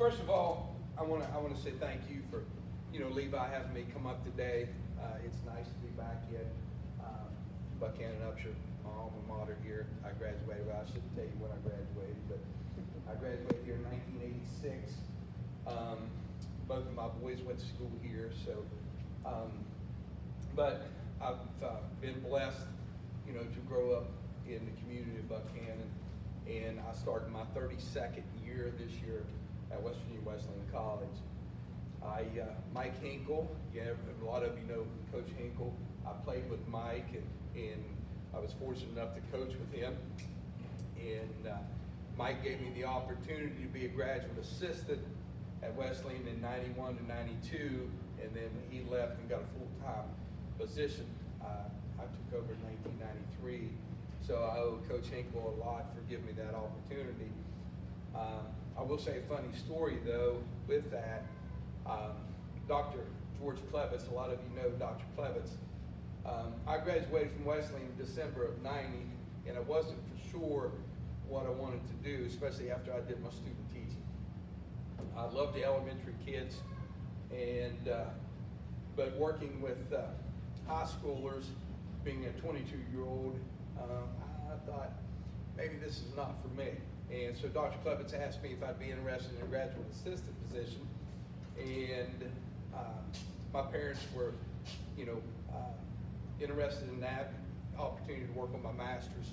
First of all, I want to say thank you for, Levi having me come up today. It's nice to be back in Buchanan, Upshur, my alma mater here. I graduated, well, I shouldn't tell you when I graduated, but I graduated here in 1986. Both of my boys went to school here, so, but I've been blessed, to grow up in the community of Buchanan, and I started my 32nd year this year at West Virginia Wesleyan College. Mike Hinkle, a lot of you know Coach Hinkle. I played with Mike, and I was fortunate enough to coach with him. And Mike gave me the opportunity to be a graduate assistant at Wesleyan in 91 to 92, and then when he left and got a full-time position, I took over in 1993. So I owe Coach Hinkle a lot for giving me that opportunity. I will say a funny story though with that. Dr. George Klevitz, a lot of you know Dr. Klevitz. I graduated from Wesleyan in December of '90, and I wasn't for sure what I wanted to do, especially after I did my student teaching. I loved the elementary kids, and but working with high schoolers, being a 22-year-old, I thought maybe this is not for me. And so Dr. Klevitz asked me if I'd be interested in a graduate assistant position, and my parents were, interested in that opportunity to work on my master's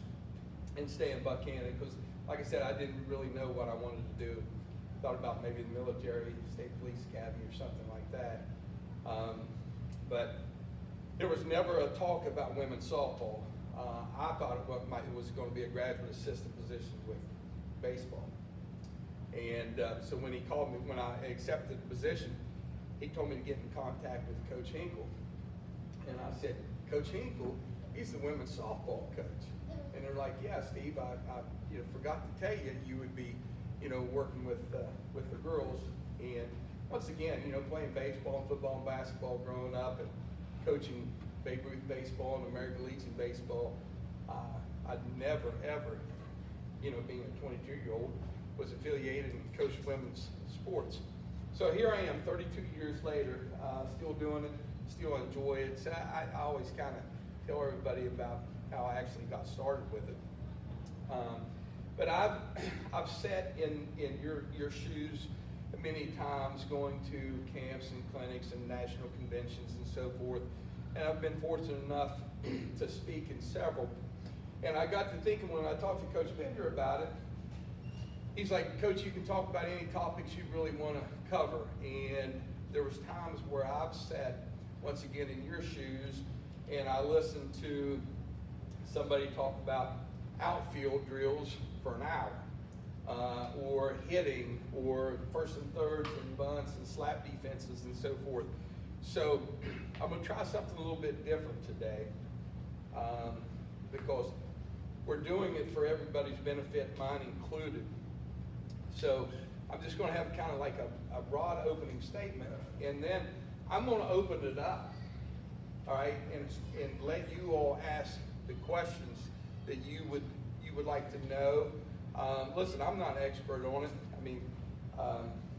and stay in Buchanan, because, like I said, I didn't really know what I wanted to do. Thought about maybe the military, state police academy, or something like that. But there was never a talk about women's softball. I thought it was going to be a graduate assistant position with baseball. And so when he called me, when I accepted the position, he told me to get in contact with Coach Hinkle. And I said, Coach Hinkle, he's the women's softball coach. And they're like, yeah, Steve, I forgot to tell you, you would be, working with the girls. And once again, playing baseball and football and basketball growing up, and coaching Babe Ruth baseball and American Legion baseball, I'd never, ever, being a 22-year-old, was affiliated and coached women's sports. So here I am, 32 years later, still doing it, still enjoy it. So I always kind of tell everybody about how I actually got started with it. But I've sat in your shoes many times, going to camps and clinics and national conventions and so forth. And I've been fortunate enough to speak in several. And I got to thinking when I talked to Coach Bender about it, he's like, Coach, you can talk about any topics you really want to cover. And there was times where I've sat, once again, in your shoes, and I listened to somebody talk about outfield drills for an hour, or hitting, or first and thirds and bunts and slap defenses and so forth. So I'm going to try something a little bit different today, because we're doing it for everybody's benefit, mine included. So I'm just going to have kind of like a broad opening statement, and then I'm going to open it up, all right, and let you all ask the questions that you would like to know. Listen, I'm not an expert on it. I mean,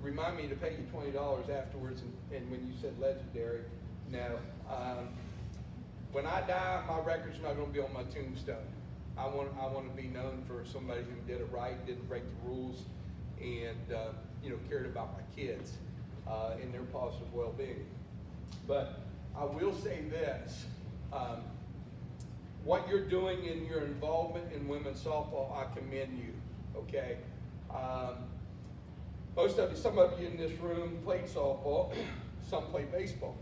remind me to pay you $20 afterwards, and when you said legendary, no. When I die, my record's not going to be on my tombstone. I want to be known for somebody who did it right, didn't break the rules, and cared about my kids and their positive well-being. But I will say this: what you're doing in your involvement in women's softball, I commend you. Okay. Most of you, some of you in this room played softball, some played baseball.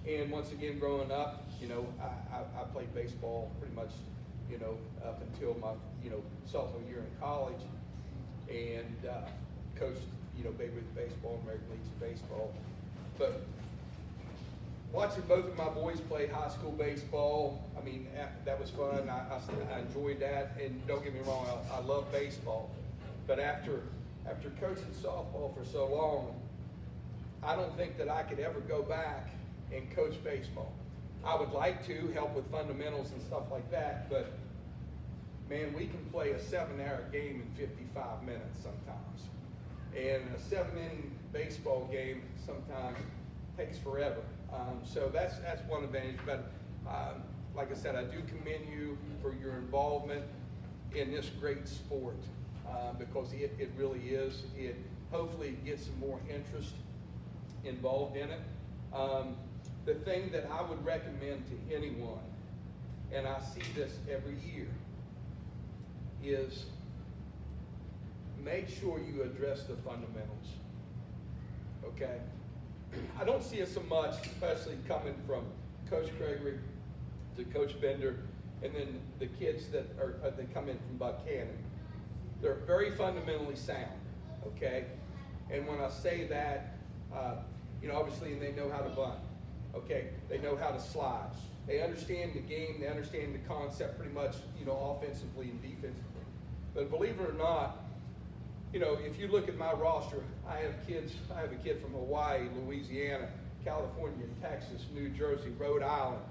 And once again, growing up, I played baseball pretty much, up until my, sophomore year in college, and coached, Babe Ruth baseball, American Legion baseball. But watching both of my boys play high school baseball, I mean, that was fun. I enjoyed that, and don't get me wrong, I love baseball. But after coaching softball for so long, I don't think that I could ever go back and coach baseball. I would like to help with fundamentals and stuff like that, but man, we can play a 7-hour game in 55 minutes sometimes. And a 7-inning baseball game sometimes takes forever. So that's one advantage. But like I said, I do commend you for your involvement in this great sport because it really is. It hopefully gets some more interest involved in it. The thing that I would recommend to anyone, and I see this every year, is make sure you address the fundamentals, okay? I don't see it so much, especially coming from Coach Gregory to Coach Bender, and then the kids that come in from Buchanan. They're very fundamentally sound, okay? And when I say that, obviously they know how to bunt, okay? They know how to slide. They understand the game, they understand the concept pretty much, offensively and defensively. But believe it or not, if you look at my roster, I have a kid from Hawaii, Louisiana, California, Texas, New Jersey, Rhode Island,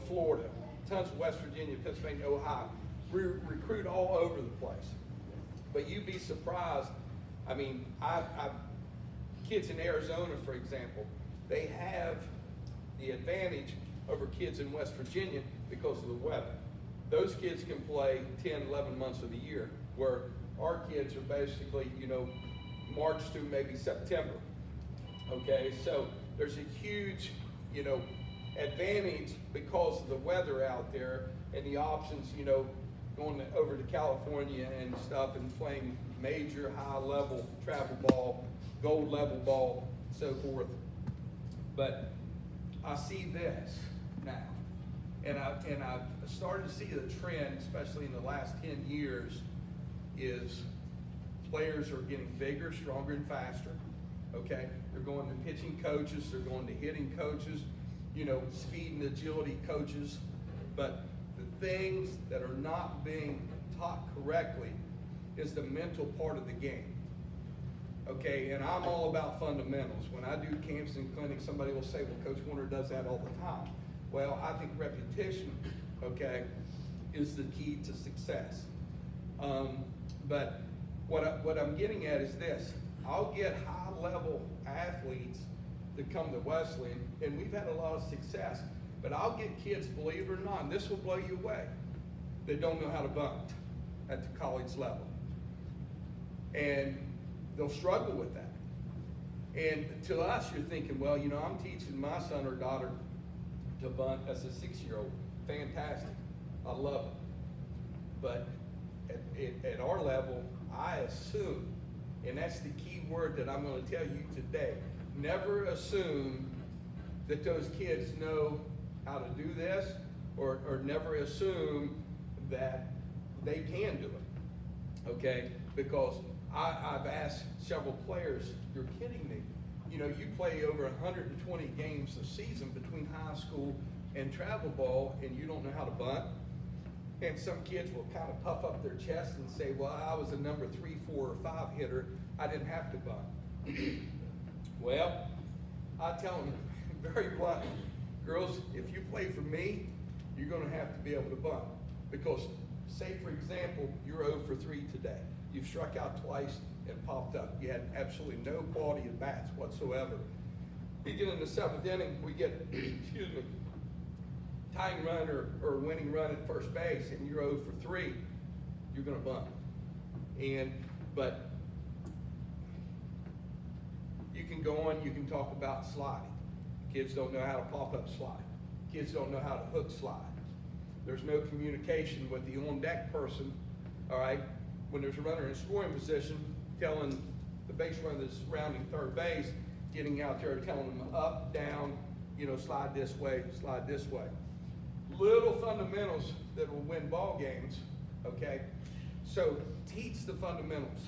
Florida, tons of West Virginia, Pennsylvania, Ohio. We recruit all over the place. But you'd be surprised. I mean, I've kids in Arizona, for example, they have the advantage over kids in West Virginia because of the weather. Those kids can play 10, 11 months of the year, where our kids are basically, March through maybe September. Okay, so there's a huge, advantage because of the weather out there and the options, going over to California and stuff and playing major high-level travel ball, gold level ball, so forth. But I see this now, and I've started to see the trend, especially in the last 10 years, is players are getting bigger, stronger, and faster. Okay, they're going to pitching coaches, they're going to hitting coaches, speed and agility coaches. But the things that are not being taught correctly is the mental part of the game. Okay, and I'm all about fundamentals. When I do camps and clinics, somebody will say, well, Coach Warner does that all the time. Well, I think repetition, okay, is the key to success. But what I'm getting at is this. I'll get high-level athletes that come to Wesleyan, and we've had a lot of success, but I'll get kids, believe it or not, and this will blow you away, that don't know how to bunt at the college level. And they'll struggle with that. And to us, you're thinking, well, I'm teaching my son or daughter to bunt as a 6-year-old. Fantastic. I love it. But at our level, I assume, and that's the key word that I'm going to tell you today, never assume that those kids know how to do this, or never assume that they can do it, okay? Because I've asked several players, you're kidding me. You play over 120 games a season between high school and travel ball, and you don't know how to bunt? And some kids will kind of puff up their chest and say, well, I was a number 3, 4, or 5 hitter. I didn't have to bunt. Well, I tell them very bluntly, girls, if you play for me, you're going to have to be able to bunt. Because, say for example, you're 0 for 3 today. You've struck out twice and popped up. You had absolutely no quality at bats whatsoever. You get in the 7th inning, we get, excuse me, tying run or winning run at first base, and you're 0 for 3, you're going to bunt. But you can go on, you can talk about sliding. Kids don't know how to pop up slide. Kids don't know how to hook slide. There's no communication with the on-deck person, all right? When there's a runner in scoring position, telling the base runner that's surrounding third base, getting out there, telling them up, down, slide this way, slide this way. Little fundamentals that will win ball games, okay? So teach the fundamentals.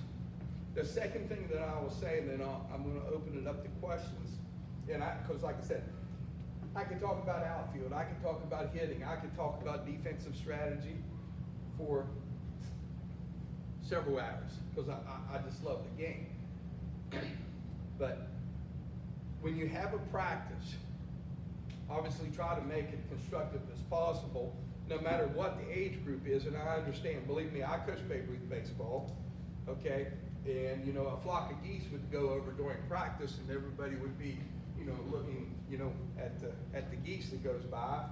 The second thing that I will say, and then I'm going to open it up to questions, because like I said, I can talk about outfield, I can talk about hitting, I can talk about defensive strategy for several hours, because I just love the game. But when you have a practice, obviously try to make it constructive as possible, no matter what the age group is, and I understand, believe me, I coach Babe Ruth baseball, okay? And, you know, a flock of geese would go over during practice and everybody would be, you know, looking, you know, at the geese that goes by,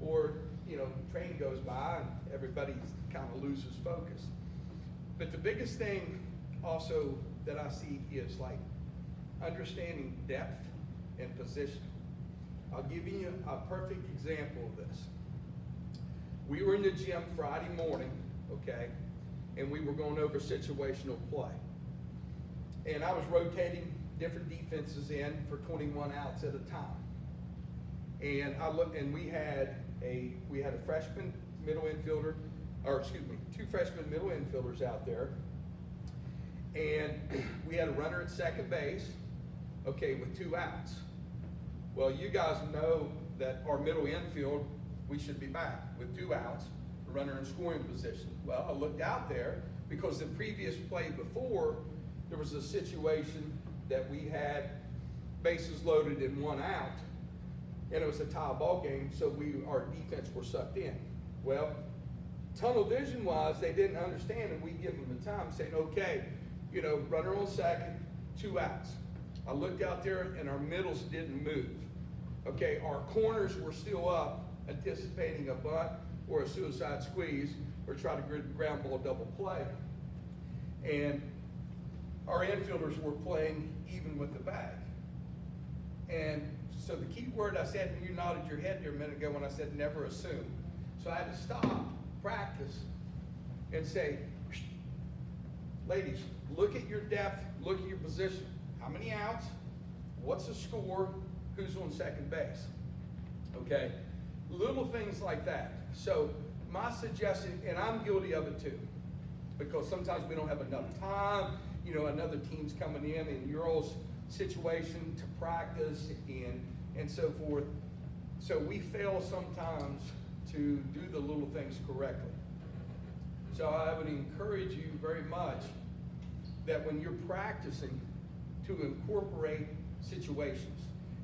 or, you know, train goes by and everybody kind of loses focus. But the biggest thing also that I see is like understanding depth and position. I'll give you a perfect example of this. We were in the gym Friday morning, okay, and we were going over situational play. And I was rotating different defenses in for 21 outs at a time. And I looked, and we had a freshman middle infielder, or excuse me, 2 freshman middle infielders out there. And we had a runner at second base, okay, with 2 outs. Well, you guys know that our middle infield, we should be back with 2 outs, a runner in scoring position. Well, I looked out there because the previous play before, there was a situation that we had bases loaded in 1 out, and it was a tie ball game, so our defense were sucked in. Well, tunnel vision wise, they didn't understand, and we give them the time saying, okay, you know, runner on second, 2 outs. I looked out there and our middles didn't move. Okay, our corners were still up, anticipating a bunt or a suicide squeeze or try to ground ball double play. And our infielders were playing even with the bag. And so the key word I said, and you nodded your head there a minute ago when I said never assume. So I had to stop, practice, and say, ladies, look at your depth, look at your position. How many outs? What's the score? Who's on second base? Okay, little things like that. So my suggestion, and I'm guilty of it too, because sometimes we don't have enough time, you know, another team's coming in your all's situation to practice and so forth. So we fail sometimes to do the little things correctly. So I would encourage you very much that when you're practicing, to incorporate situations.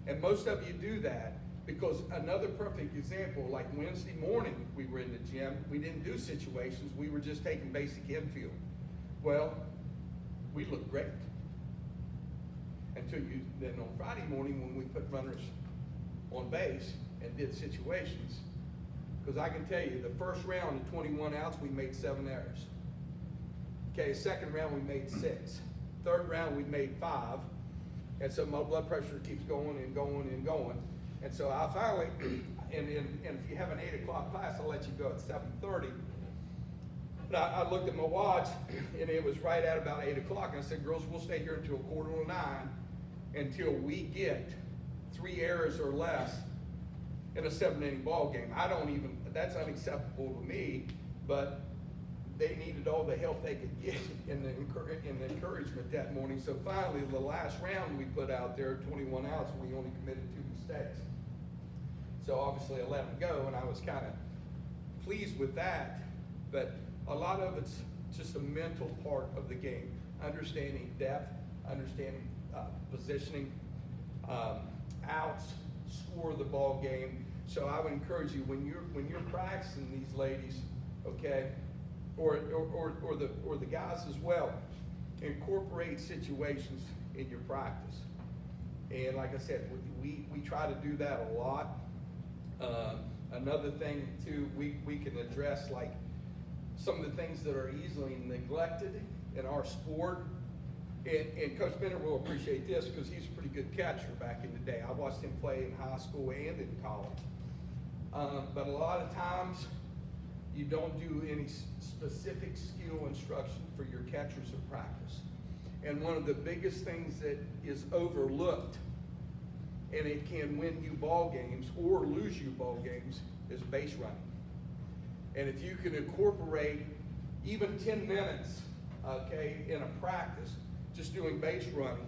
And most of you do that because another perfect example, like Wednesday morning we were in the gym, we didn't do situations, we were just taking basic infield. Well, we looked great. Until then on Friday morning when we put runners on base and did situations. Because I can tell you, the first round of 21 outs, we made 7 errors. Okay, second round we made 6. Third round we made 5, and so my blood pressure keeps going and going and going. And so I finally, and if you have an 8 o'clock class, I'll let you go at 7:30. But I looked at my watch, and it was right at about 8 o'clock, and I said, girls, we'll stay here until 8:45 until we get 3 errors or less in a 7-inning ball game. That's unacceptable to me, but they needed all the help they could get in the encouragement that morning. So finally, the last round we put out there, 21 outs, we only committed 2 mistakes. So obviously I let them go, and I was kind of pleased with that. But a lot of it's just a mental part of the game, understanding depth, understanding positioning, outs, score of the ball game. So I would encourage you when you're practicing these ladies, okay, or the guys as well, incorporate situations in your practice. And like I said, we try to do that a lot. Another thing too, we can address like some of the things that are easily neglected in our sport. And Coach Bennett will appreciate this because he's a pretty good catcher back in the day. I watched him play in high school and in college. But a lot of times, you don't do any specific skill instruction for your catchers in practice. And one of the biggest things that is overlooked, and it can win you ball games or lose you ball games, is base running. And if you can incorporate even 10 minutes, okay, in a practice, just doing base running,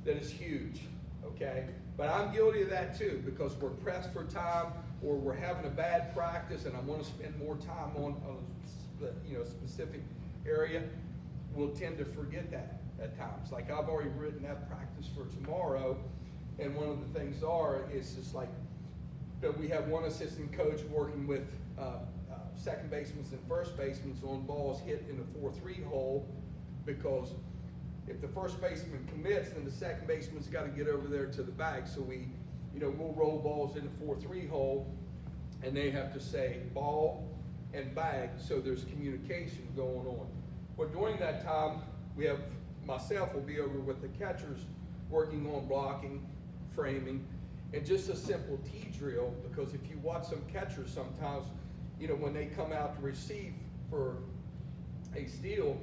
that is huge, okay? But I'm guilty of that too, because we're pressed for time, or we're having a bad practice and I want to spend more time on a specific area, we'll tend to forget that at times. Like I've already written that practice for tomorrow, and one of the things is just like that we have one assistant coach working with second basemen and first basemen on balls hit in the 4-3 hole, because if the first baseman commits, then the second baseman's got to get over there to the bag. So we, we'll roll balls in the 4-3 hole, and they have to say ball and bag, so there's communication going on. Well, during that time, myself will be over with the catchers working on blocking, framing, and just a simple tee drill, because if you watch some catchers sometimes, when they come out to receive for a steal,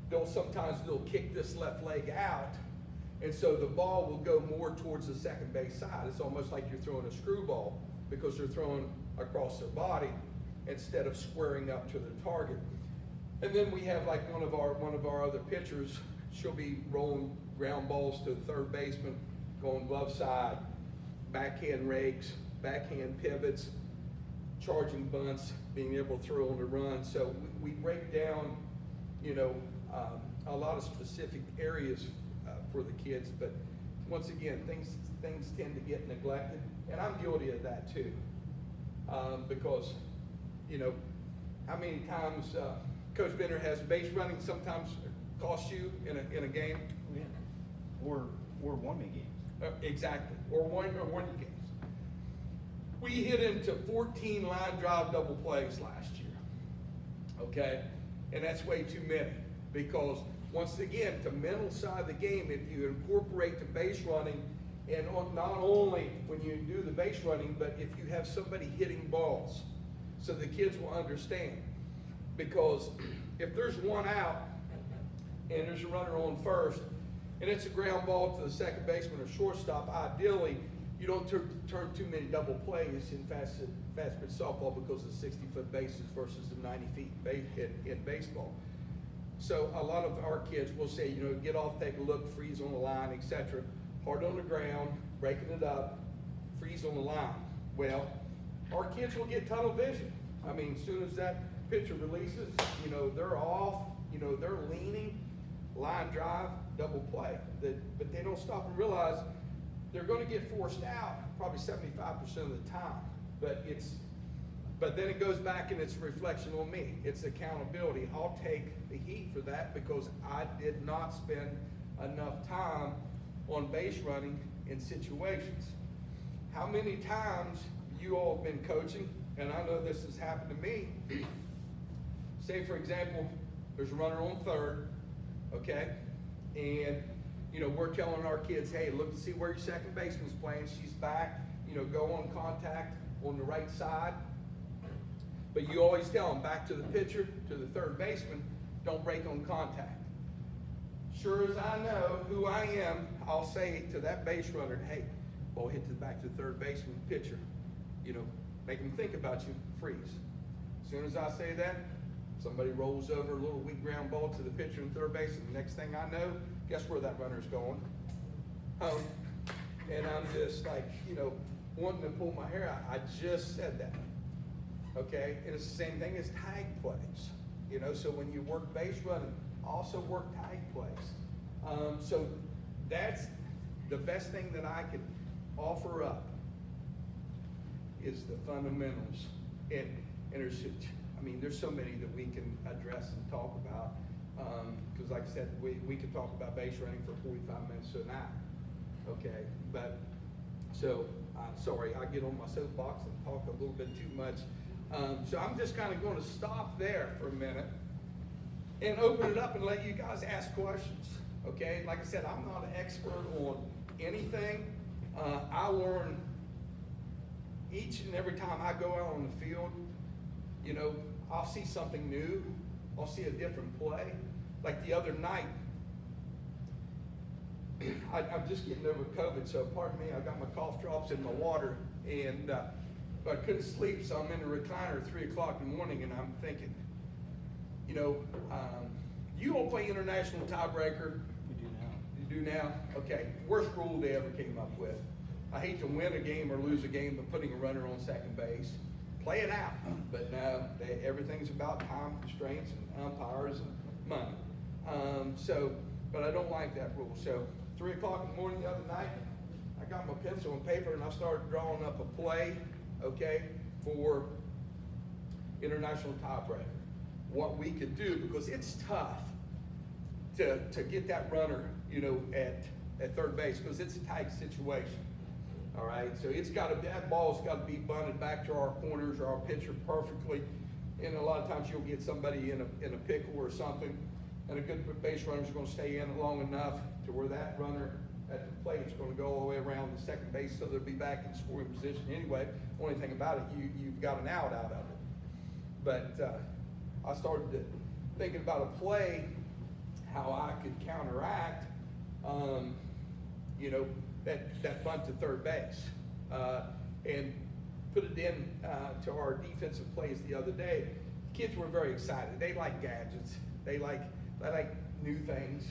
they'll kick this left leg out, and so the ball will go more towards the second base side. It's almost like you're throwing a screwball, because they're throwing across their body instead of squaring up to their target. And then we have like one of our other pitchers, she'll be rolling ground balls to the third baseman, going glove side, backhand rakes, backhand pivots, charging bunts, being able to throw on the run. So we break down, a lot of specific areas for the kids, but once again, things tend to get neglected, and I'm guilty of that too, because, how many times Coach Bender has base running sometimes cost you in a game? Yeah. Or one-man games. Exactly, or one games. We hit into 14 line drive double plays last year, okay? And that's way too many, because once again, the mental side of the game, if you incorporate the base running, and not only when you do the base running, but if you have somebody hitting balls, so the kids will understand. Because if there's one out, and there's a runner on first, and it's a ground ball to the second baseman or shortstop, ideally, you don't turn too many double plays in fast pitch softball, because of 60-foot bases versus the 90 feet in baseball. So a lot of our kids will say, get off, take a look, freeze on the line, etc. Hard on the ground, breaking it up, freeze on the line. Well, our kids will get tunnel vision. I mean, as soon as that pitcher releases, they're off, they're leaning, line drive, double play. But they don't stop and realize they're going to get forced out probably 75% of the time. But then it goes back and it's a reflection on me. It's accountability. I'll take the heat for that, because I did not spend enough time on base running in situations. How many times you all have been coaching, and I know this has happened to me. Say, for example, there's a runner on third, okay? And, we're telling our kids, hey, look to see where your second baseman's playing. She's back, go on contact on the right side. But you always tell them, back to the pitcher, to the third baseman, don't break on contact. Sure as I know who I am, I'll say to that base runner, hey, ball hit back to the third baseman, pitcher, make them think about you, freeze. As soon as I say that, somebody rolls over a little weak ground ball to the pitcher and third base, and the next thing I know, guess where that runner's going? Home. And I'm just like, wanting to pull my hair out. I just said that. Okay? And it's the same thing as tag plays. So when you work base running, also work tag plays. So that's the best thing that I could offer up, is the fundamentals. And there's so many that we can address and talk about. Because like I said, we could talk about base running for 45 minutes to an hour. Okay? But, sorry, I get on my soapbox and talk a little bit too much. So I'm just kind of going to stop there for a minute and open it up and let you guys ask questions. Okay? Like I said, I'm not an expert on anything. I learn each and every time I go out on the field. I'll see something new. I'll see a different play. Like the other night, I'm just getting over COVID, so pardon me, I got my cough drops in my water, and I couldn't sleep, so I'm in the recliner at 3 o'clock in the morning, and I'm thinking, you all play international tiebreaker? We do now. You do now? Okay. Worst rule they ever came up with. I hate to win a game or lose a game, but putting a runner on second base. Play it out. But now everything's about time constraints and umpires and money. But I don't like that rule. So 3 o'clock in the morning the other night, I got my pencil and paper and I started drawing up a play, okay, for international tiebreaker. What we could do, because it's tough to get that runner, you know, at third base, because it's a tight situation. All right, so that ball's got to be bunted back to our corners or our pitcher perfectly. And a lot of times you'll get somebody in a pickle or something, and a good base runner's going to stay in long enough to where that runner at the plate is going to go all the way around the second base, so they'll be back in scoring position anyway. Only thing about it, you've got an out of it. But I started thinking about a play, how I could counteract, you know, that bunt to third base, and put it in to our defensive plays the other day. Kids were very excited. They like gadgets. They like new things,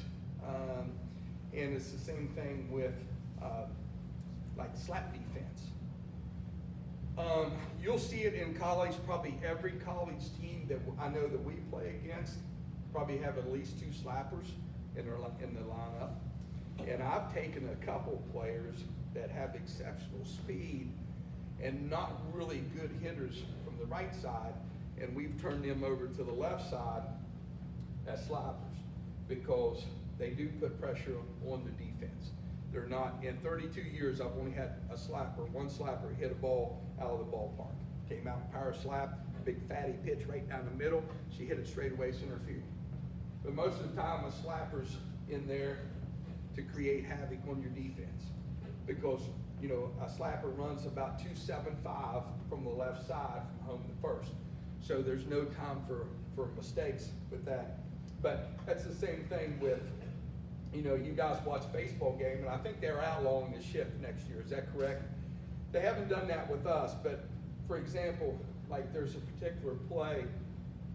and it's the same thing with like slap defense. You'll see it in college. Probably every college team that I know that we play against probably have at least 2 slappers in the lineup. And I've taken a couple players that have exceptional speed and not really good hitters from the right side, and we've turned them over to the left side as slappers, because they do put pressure on the defense. They're not, in 32 years, I've only had one slapper hit a ball out of the ballpark. Came out power slap, big fatty pitch right down the middle. She hit it straight away center field. But most of the time, a slapper's in there to create havoc on your defense, because you know a slapper runs about 275 from the left side from home to first, so there's no time for mistakes with that. But that's the same thing with, you know, you guys watch baseball game, and I think they're outlawing the shift next year. Is that correct? They haven't done that with us, but for example, like there's a particular play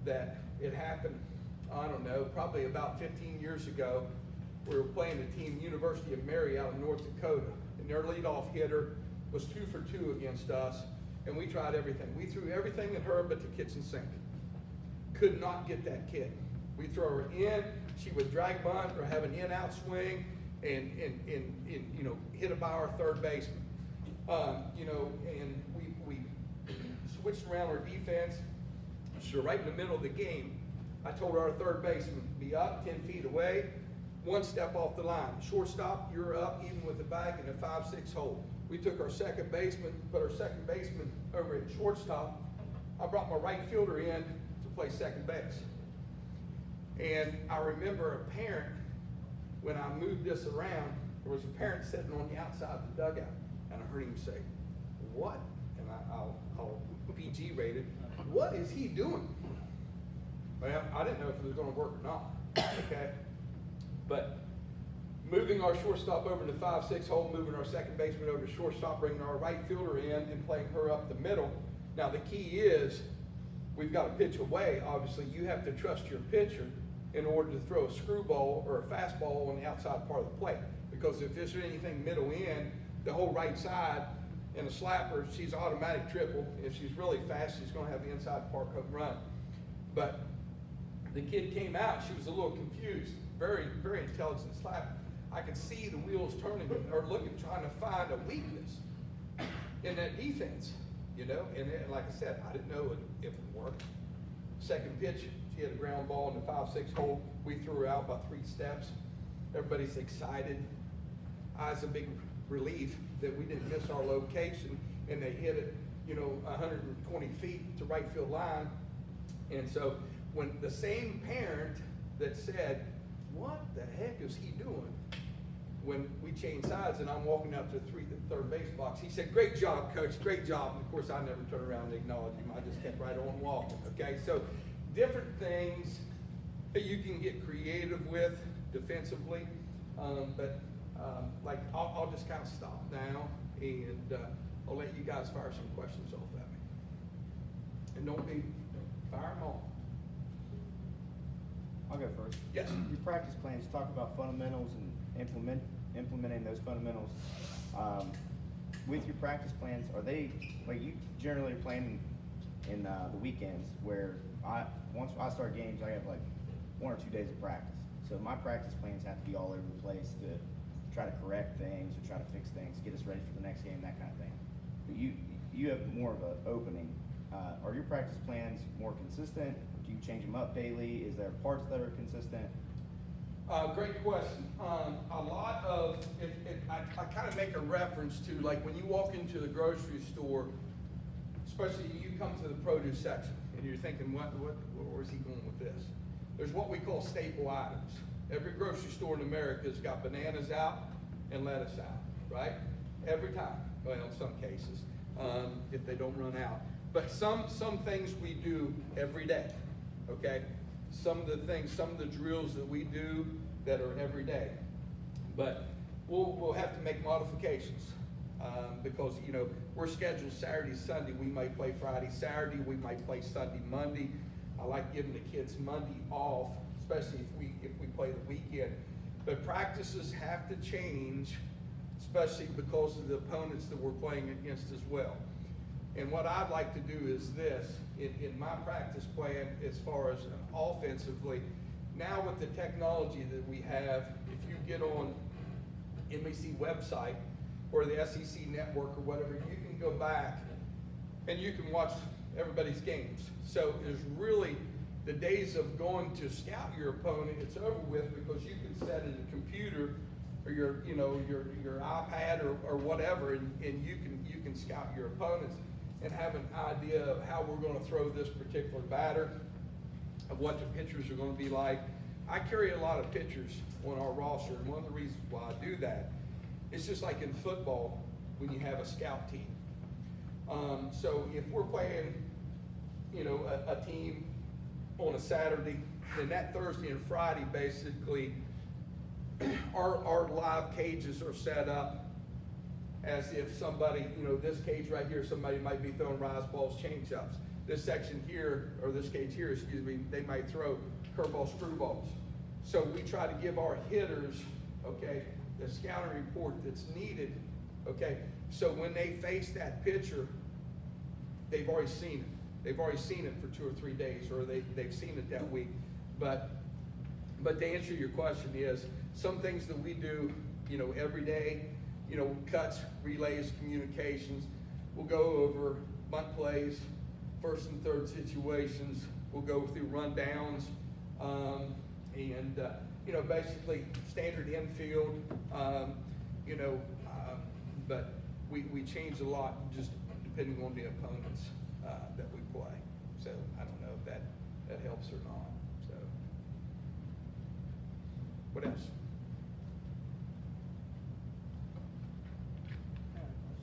that it happened, I don't know, probably about 15 years ago. We were playing a team, University of Mary, out of North Dakota, and their leadoff hitter was 2 for 2 against us, and we tried everything. We threw everything at her but the kitchen sink. Could not get that kid. We throw her in, she would drag bunt or have an in-out swing, and you know, hit it by our third baseman. You know, and we switched around our defense. So right in the middle of the game, I told our third baseman, be up 10 feet away, 1 step off the line. Shortstop, you're up even with the bag in a 5-6 hole. We took our second baseman, put our second baseman over at shortstop. I brought my right fielder in to play second base. And I remember a parent, when I moved this around, there was a parent sitting on the outside of the dugout, and I heard him say, what? And I'll PG rated, what is he doing? Well, I didn't know if it was going to work or not, okay? But moving our shortstop over to the 5-6 hole, moving our second baseman over to shortstop, bringing our right fielder in and playing her up the middle. Now the key is, we've got to pitch away. Obviously, you have to trust your pitcher in order to throw a screwball or a fastball on the outside part of the plate. Because if there's anything middle in, the whole right side, and a slapper, she's automatic triple. If she's really fast, she's going to have the inside part home run. But the kid came out, she was a little confused. Very, very intelligent slapper. I could see the wheels turning or looking, trying to find a weakness in that defense, you know. And like I said, I didn't know if it worked. Second pitch, she had a ground ball in the 5-6 hole. We threw her out by 3 steps. Everybody's excited. It's a big relief that we didn't miss our location, and they hit it, you know, 120 feet to right field line. And so when the same parent that said, what the heck is he doing? When we changed sides and I'm walking out to the third base box, he said, great job, coach, great job. And of course, I never turned around and acknowledged him. I just kept right on walking, okay? So different things that you can get creative with defensively, like I'll just kind of stop now, and I'll let you guys fire some questions off at me. And don't fire them off. I'll go first. Yes. Your practice plans talk about fundamentals and implementing those fundamentals. With your practice plans, are they, like, you generally are planning in the weekends where once I start games, I have like 1 or 2 days of practice. So my practice plans have to be all over the place to try to correct things or try to fix things, get us ready for the next game, that kind of thing. But you have more of an opening. Are your practice plans more consistent? Do you change them up daily? Is there parts that are consistent? Great question. A lot of it, I kind of make a reference to, like, when you walk into the grocery store, especially you come to the produce section and you're thinking, where's he going with this? There's what we call staple items. Every grocery store in America has got bananas out and lettuce out, right? Every time, well, in some cases, if they don't run out. But some things we do every day, okay? Some of the things, some of the drills that we do that are every day. But we'll have to make modifications because, you know, we're scheduled Saturday, Sunday. We might play Friday, Saturday. We might play Sunday, Monday. I like giving the kids Monday off, especially if we play the weekend. But practices have to change, especially because of the opponents that we're playing against as well. And what I'd like to do is this, in my practice plan as far as offensively, now with the technology that we have, if you get on MEC website or the SEC network or whatever, you can go back and you can watch everybody's games. So there's really the days of going to scout your opponent, it's over with, because you can set in a computer or your iPad or whatever, and you can scout your opponents and have an idea of how we're going to throw this particular batter, of what the pitchers are going to be like. I carry a lot of pitchers on our roster, and one of the reasons why I do that, it's just like in football when you have a scout team. So if we're playing, you know, a team on a Saturday, then that Thursday and Friday, basically, our live cages are set up as if somebody, you know, this cage right here, somebody might be throwing rise balls, change ups. This section here, or this cage here, excuse me, they might throw curveball, screw balls. So we try to give our hitters, okay, the scouting report that's needed, okay? So when they face that pitcher, they've already seen it. They've already seen it for 2 or 3 days, or they've seen it that week. But to answer your question is, some things that we do, you know, every day, you know, cuts, relays, communications. We'll go over bunt plays, first and third situations. We'll go through rundowns, and you know, basically standard infield. You know, but we change a lot just depending on the opponents that we play. So I don't know if that helps or not. So what else?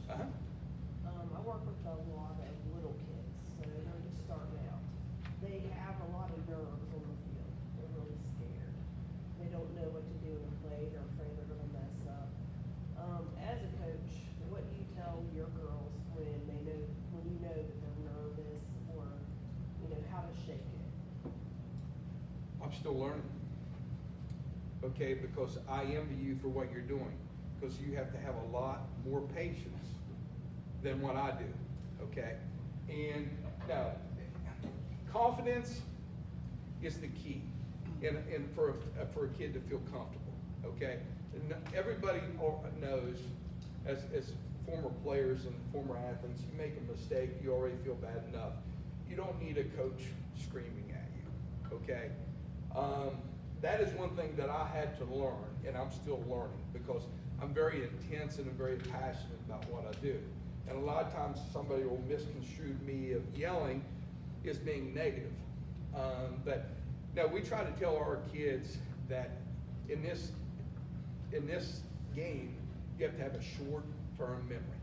I work with a lot of little kids, so they're just starting out. They have a lot of nerves on the field. They're really scared. They don't know what to do in a play. They're afraid they're going to mess up. As a coach, what do you tell your girls when you know that they're nervous, or you know how to shake it? I'm still learning. Okay, because I envy you for what you're doing, because you have to have a lot more patience than what I do, okay? And now, confidence is the key, and for a kid to feel comfortable, okay? And everybody knows, as former players and former athletes, you make a mistake, you already feel bad enough. You don't need a coach screaming at you, okay? That is one thing that I had to learn, and I'm still learning, because I'm very intense and I'm very passionate about what I do. And a lot of times somebody will misconstrue me of yelling as being negative. But no, we try to tell our kids that in this game, you have to have a short-term memory.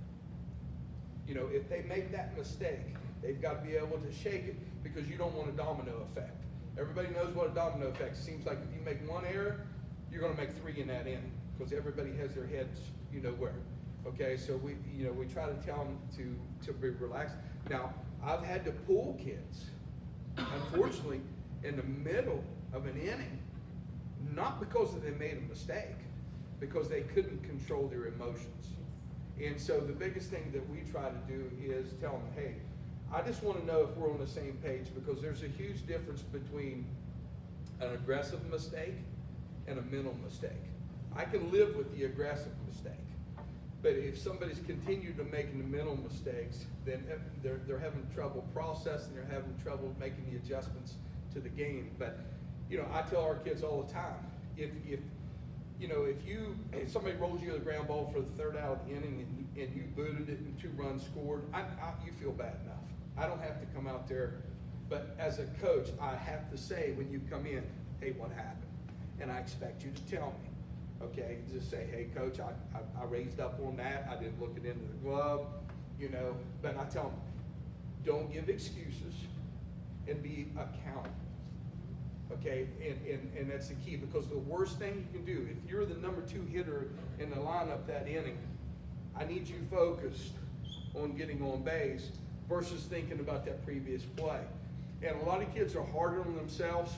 You know, if they make that mistake, they've got to be able to shake it, because you don't want a domino effect. Everybody knows what a domino effect seems like. If you make one error, you're going to make 3 in that inning, because everybody has their heads, you know where. Okay, so we try to tell them to be relaxed. Now, I've had to pull kids, unfortunately, in the middle of an inning, not because they made a mistake, because they couldn't control their emotions. And so the biggest thing that we try to do is tell them, hey, I just want to know if we're on the same page, because there's a huge difference between an aggressive mistake and a mental mistake. I can live with the aggressive mistake, but if somebody's continued to making the mental mistakes, then they're having trouble processing, they're having trouble making the adjustments to the game. But you know, I tell our kids all the time, if somebody rolls you a ground ball for the third out of the inning and you booted it and 2 runs scored, you feel bad enough. I don't have to come out there, but as a coach, I have to say when you come in, hey, what happened? And I expect you to tell me, okay? Just say, hey, coach, I raised up on that. I didn't look it into the glove, but I tell them, don't give excuses and be accountable. Okay, and that's the key, because the worst thing you can do, if you're the number 2 hitter in the lineup that inning, I need you focused on getting on base versus thinking about that previous play. And a lot of kids are harder on themselves.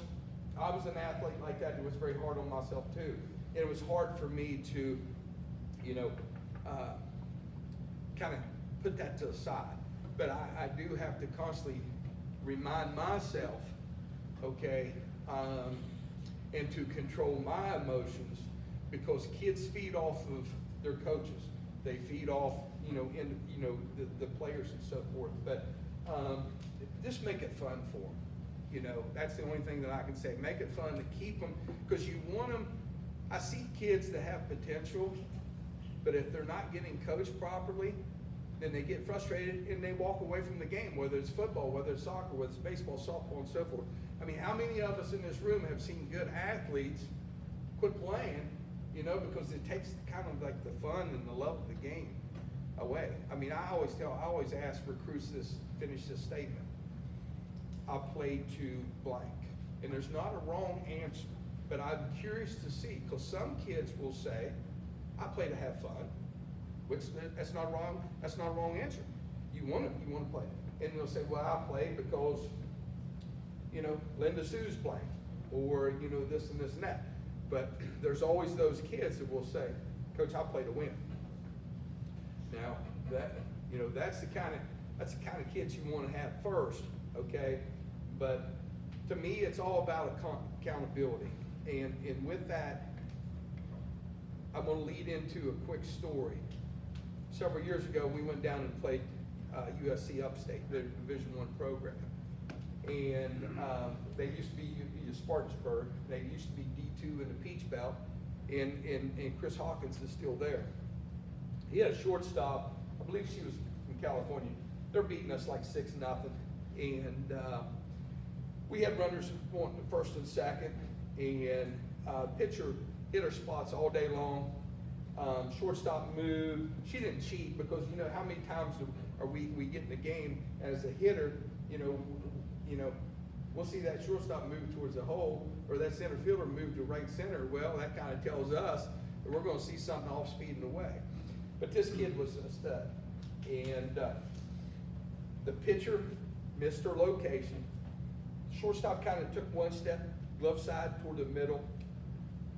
I was an athlete like that. It was very hard on myself too. And it was hard for me to, kind of put that to the side. But I do have to constantly remind myself, okay, and to control my emotions, because kids feed off of their coaches. They feed off, the players and so forth. But just make it fun for them. That's the only thing that I can say. Make it fun to keep them, because you want them. I see kids that have potential, but if they're not getting coached properly, then they get frustrated and they walk away from the game, whether it's football, whether it's soccer, whether it's baseball, softball, and so forth. I mean, how many of us in this room have seen good athletes quit playing, because it takes kind of like the fun and the love of the game away. I mean, I always ask recruits finish this statement. I played to blank. And there's not a wrong answer, but I'm curious to see, because some kids will say, I play to have fun, which that's not wrong. That's not a wrong answer. You want to play. And they'll say, well, I play because, Linda Sue's playing, or, this and this and that. But there's always those kids that will say, Coach, I play to win. Now, that's the kind of kids you want to have first, okay? But to me, it's all about accountability. And with that, I'm going to lead into a quick story. Several years ago, we went down and played USC Upstate, the Division I program. And they used to be Spartansburg. They used to be D2 in the Peach Belt. And Chris Hawkins is still there. He had a shortstop. I believe she was from California. They're beating us like 6-0. And we had runners going first and second. And pitcher hit her spots all day long. Shortstop moved. She didn't cheat, because how many times are we get in the game as a hitter, we'll see that shortstop move towards the hole, or that center fielder move to right center. Well, that kind of tells us that we're going to see something off speed and away. But this kid was a stud. And the pitcher missed her location. Shortstop kind of took one step, glove side toward the middle.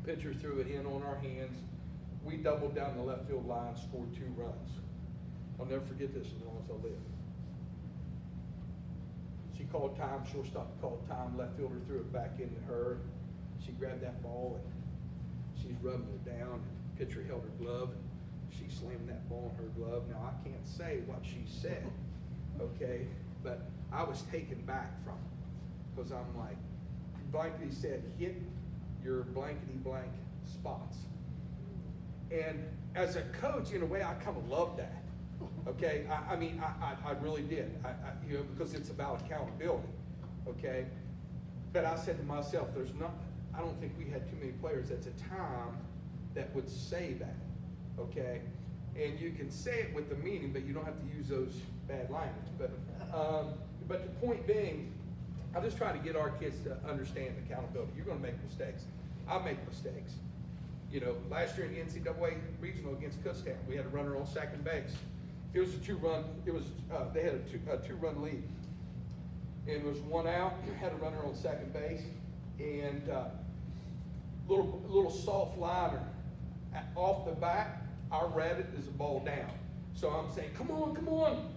Pitcher threw it in on our hands. We doubled down the left field line, scored 2 runs. I'll never forget this as long as I live. She called time, shortstop called time, left fielder threw it back into her. She grabbed that ball and she's rubbing it down. Pitcher held her glove and she slammed that ball in her glove. Now, I can't say what she said, okay, but I was taken back from it, because I'm like, blankety said, hit your blankety blank spots. And as a coach, in a way, I kind of love that. Okay, I mean, I really did. Because it's about accountability. Okay, but I said to myself, I don't think we had too many players at the time that would say that. Okay, and you can say it with the meaning, but you don't have to use those bad language. But the point being, I just try to get our kids to understand accountability. You're going to make mistakes. I make mistakes. Last year in the NCAA regional against Kutztown, we had a runner on second base. It was a 2-run. They had a 2-run lead, and it was 1 out. Had a runner on second base, and little soft liner off the bat. I read it as a ball down. So I'm saying, come on, come on.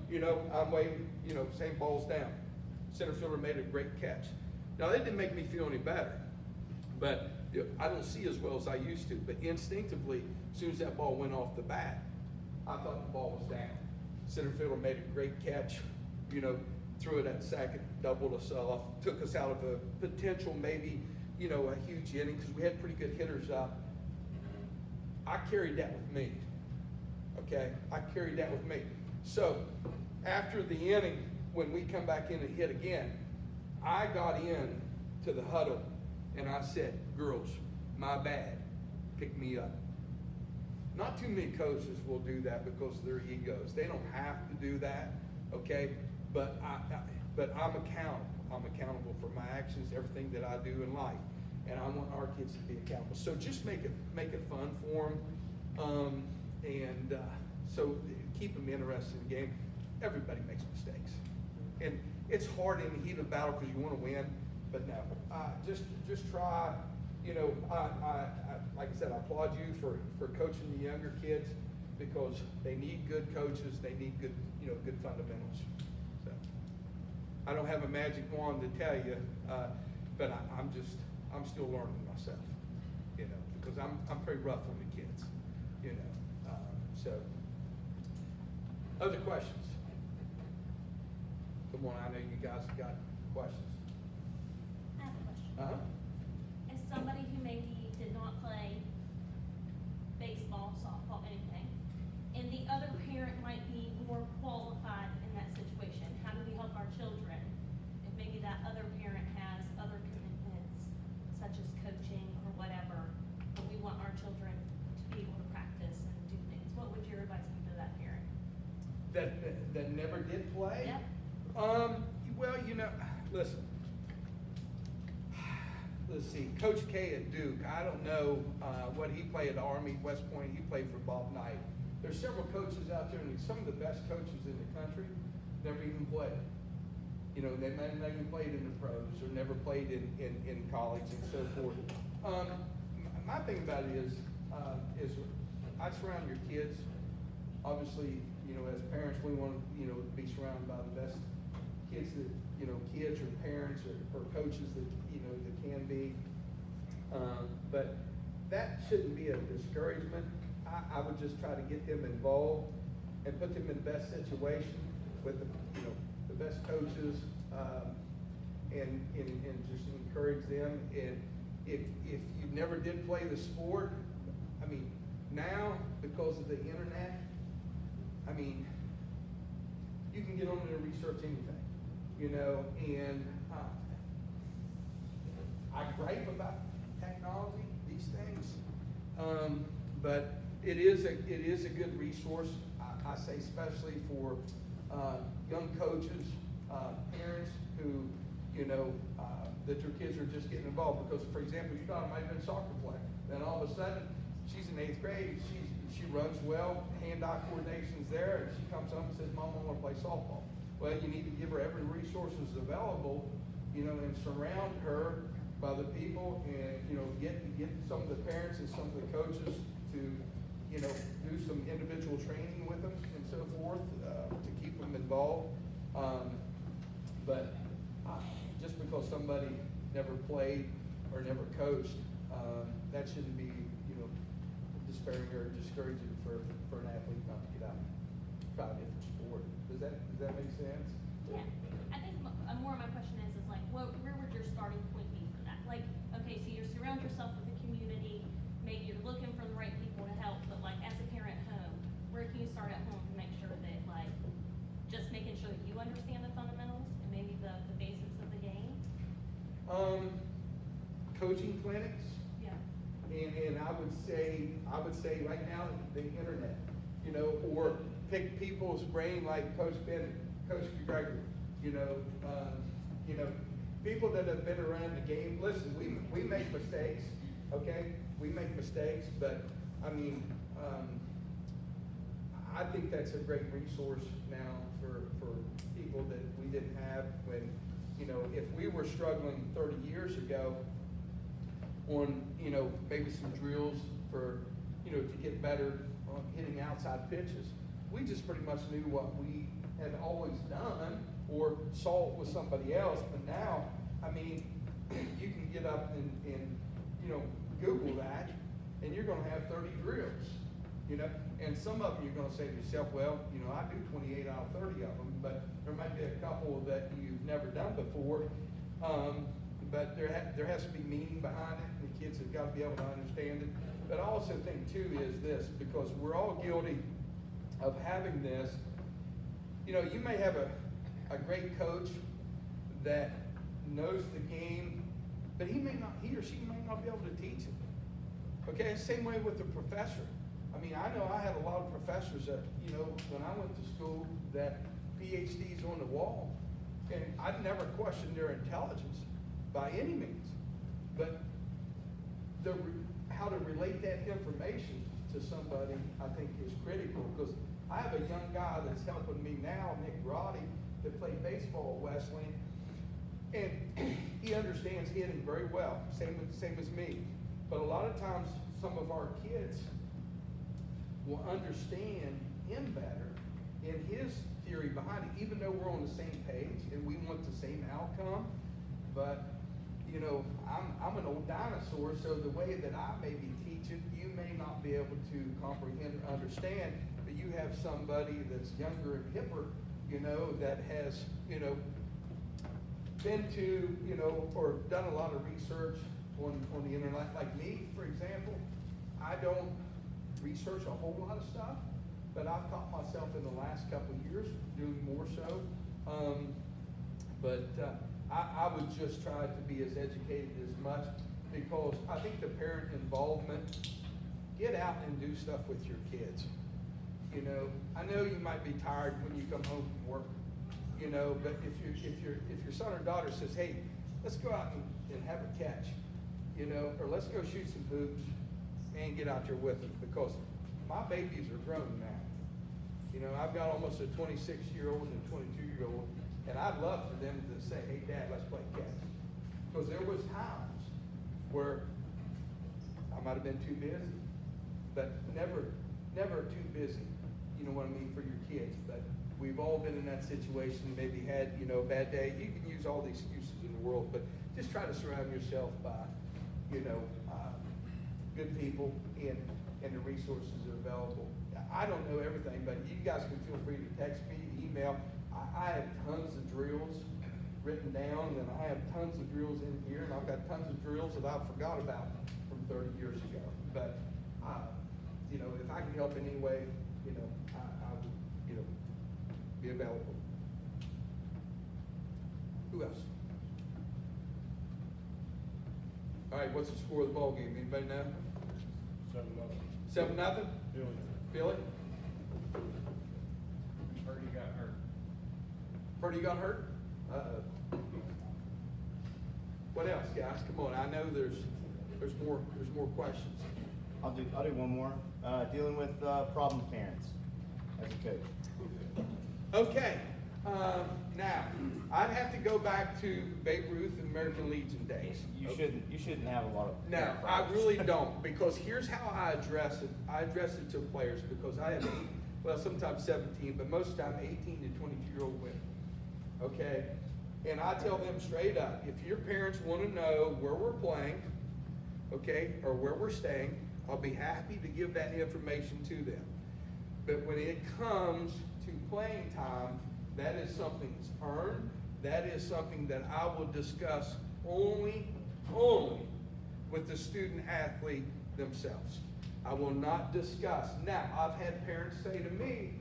I'm waving. Saying ball's down. Center fielder made a great catch. Now that didn't make me feel any better, but I don't see as well as I used to. But instinctively, as soon as that ball went off the bat, I thought the ball was down. Center fielder made a great catch, threw it at second, doubled us off, took us out of a potential maybe, you know, a huge inning, because we had pretty good hitters up, I carried that with me, okay? I carried that with me. So after the inning, when we come back in and hit again, I got in to the huddle and I said, girls, my bad, pick me up. Not too many coaches will do that because of their egos. They don't have to do that, okay? But I'm accountable. I'm accountable for my actions, everything that I do in life, and I want our kids to be accountable. So just make it fun for them, so keep them interested in the game. Everybody makes mistakes, and it's hard in the heat of battle because you want to win. But no, just try. You know, I like I said, I applaud you for coaching the younger kids because they need good coaches. They need good, you know, good fundamentals. So I don't have a magic wand to tell you, but I'm still learning myself. You know, because I'm pretty rough on the kids. You know, so other questions? Come on, I know you guys have got questions. I have a question. Uh-huh. As somebody who maybe did not play baseball, softball, anything, and the other parent might be more qualified in that situation, how do we help our children if maybe that other parent has other commitments, such as coaching or whatever, but we want our children to be able to practice and do things? What would your advice be to that parent? That never did play? Yep. Well, you know, listen. Let's see, Coach K at Duke, I don't know what he played at Army, West Point, he played for Bob Knight. There's several coaches out there, and some of the best coaches in the country never even played. You know, they may not even played in the pros or never played in college and so forth. My thing about it is I surround your kids. Obviously, you know, as parents, we want to, you know, be surrounded by the best kids that, you know, kids or parents or coaches that, you know, that can be. But that shouldn't be a discouragement. I would just try to get them involved and put them in the best situation with the, you know, the best coaches, and just encourage them. And if you never did play the sport, I mean, now because of the internet, I mean, you can get on there and research anything, you know, and I gripe about technology, these things, but it is a good resource. I say especially for young coaches, parents who, you know, that their kids are just getting involved. Because, for example, you thought I might have been a soccer player, then all of a sudden she's in 8th grade. She runs well, hand-eye coordination's there, and she comes home and says, "Mom, I want to play softball." Well, you need to give her every resources available, you know, and surround her by the people, and, you know, get some of the parents and some of the coaches to, you know, do some individual training with them and so forth, to keep them involved. But just because somebody never played or never coached, that shouldn't be, you know, despairing or discouraging for an athlete not to get out and try a different sport. Does that make sense? Yeah, I think more of my question is like, where would your starting point be for that? Like, okay, so you surround yourself with a community, maybe you're looking for the right people to help, but like as a parent at home, where can you start at home to make sure that like, just making sure that you understand the fundamentals and maybe the basics of the game? Coaching clinics. Yeah. And I would say right now the internet, you know, or pick people's brain like Coach Bennett, Coach Gregory, you know, people that have been around the game. Listen, we make mistakes, okay? We make mistakes, but I mean, I think that's a great resource now for people that we didn't have when, you know, if we were struggling 30 years ago on, you know, maybe some drills for, you know, to get better on hitting outside pitches, we just pretty much knew what we had always done or saw it with somebody else. But now, I mean, you can get up and you know, Google that, and you're going to have 30 drills, you know. And some of them you're going to say to yourself, well, you know, I do 28 out of 30 of them, but there might be a couple that you've never done before. but there has to be meaning behind it, and the kids have got to be able to understand it. But I also think too is this, because we're all guilty of having this. You know, you may have a great coach that knows the game, but he or she may not be able to teach it. Okay, same way with the professor. I mean, I know I had a lot of professors that, you know, when I went to school, that PhDs on the wall, and I'd never questioned their intelligence by any means, but how to relate that information to somebody, I think, is critical, because I have a young guy that's helping me now, Nick Roddy, that played baseball at Wesleyan, and he understands hitting very well, same as me. But a lot of times, some of our kids will understand him better in his theory behind it, even though we're on the same page and we want the same outcome. But, you know, I'm an old dinosaur, so the way that I maybe teach it, you may not be able to comprehend or understand, but you have somebody that's younger and hipper, you know, that has, you know, been to, you know, or done a lot of research on the internet. Like me, for example, I don't research a whole lot of stuff, but I've taught myself in the last couple of years doing more so. I would just try to be as educated as much, because I think the parent involvement, get out and do stuff with your kids. You know, I know you might be tired when you come home from work, you know, but if your son or daughter says, hey, let's go out and have a catch, you know, or let's go shoot some hoops, and get out there with them, because my babies are grown now. You know, I've got almost a 26-year-old and a 22-year-old, and I'd love for them to say, hey, Dad, let's play catch. Because there was times where I might have been too busy, but never too busy, you know what I mean, for your kids. But we've all been in that situation, maybe had, you know, a bad day. You can use all the excuses in the world, but just try to surround yourself by, you know, good people, and the resources are available. I don't know everything, but you guys can feel free to text me, email. I have tons of drills written down, and I have tons of drills in here, and I've got tons of drills that I forgot about from 30 years ago. But, you know, if I can help in any way, you know, I would, you know, be available. Who else? All right, what's the score of the ball game? Anybody know? 7-0. 7-0? Billy? Purdy got hurt. Purdy got hurt? Uh-oh. What else, guys? Come on, I know there's more questions. I'll do one more. Dealing with problem parents as a coach. Okay. Now, I'd have to go back to Babe Ruth and American Legion days. You shouldn't have a lot of. No, I really don't, because here's how I address it. I address it to players, because I have sometimes 17, but most of the time 18 to 22-year-old women. Okay? And I tell them straight up, if your parents want to know where we're playing, okay, or where we're staying, I'll be happy to give that information to them. But when it comes to playing time, that is something that's earned. That is something that I will discuss only with the student athlete themselves. I will not discuss. Now, I've had parents say to me,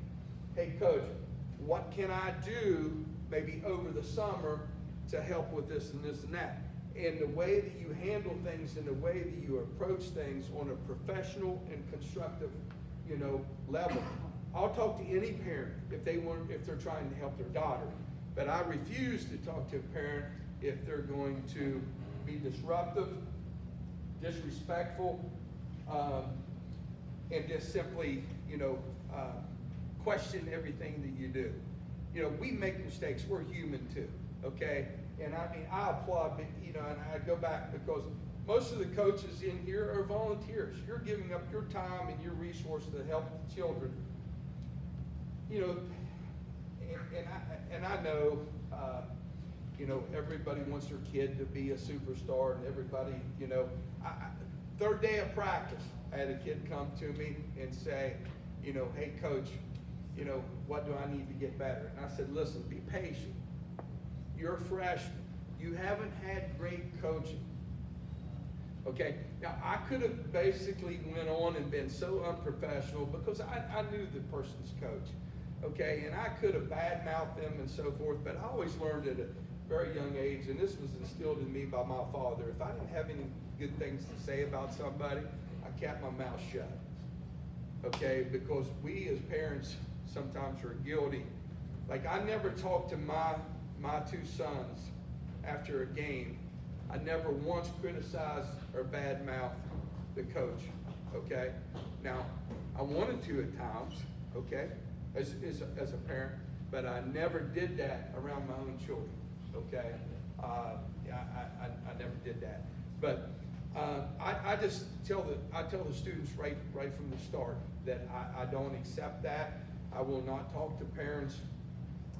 hey, coach, what can I do maybe over the summer to help with this and this and that? And the way that you handle things and the way that you approach things on a professional and constructive, you know, level. I'll talk to any parent if they're trying to help their daughter, but I refuse to talk to a parent if they're going to be disruptive, disrespectful, and just simply, you know, question everything that you do. You know, we make mistakes. We're human too, okay? And I mean, I applaud, you know, and I go back because most of the coaches in here are volunteers. You're giving up your time and your resources to help the children. You know, and I know, you know, everybody wants their kid to be a superstar, and everybody, you know, third day of practice, I had a kid come to me and say, you know, hey, coach, you know, what do I need to get better? And I said, listen, be patient. You're a freshman. you haven't had great coaching. Okay, now I could have basically went on and been so unprofessional because I knew the person's coach. Okay, and I could have badmouthed them and so forth, but I always learned at a very young age, and this was instilled in me by my father, if I didn't have any good things to say about somebody, I kept my mouth shut. Okay, because we as parents sometimes are guilty. Like, I never talked to my two sons after a game. I never once criticized or badmouthed the coach, okay? Now, I wanted to at times, okay, as a parent, but I never did that around my own children, okay? I never did that. But I just tell the students right from the start that I don't accept that. I will not talk to parents,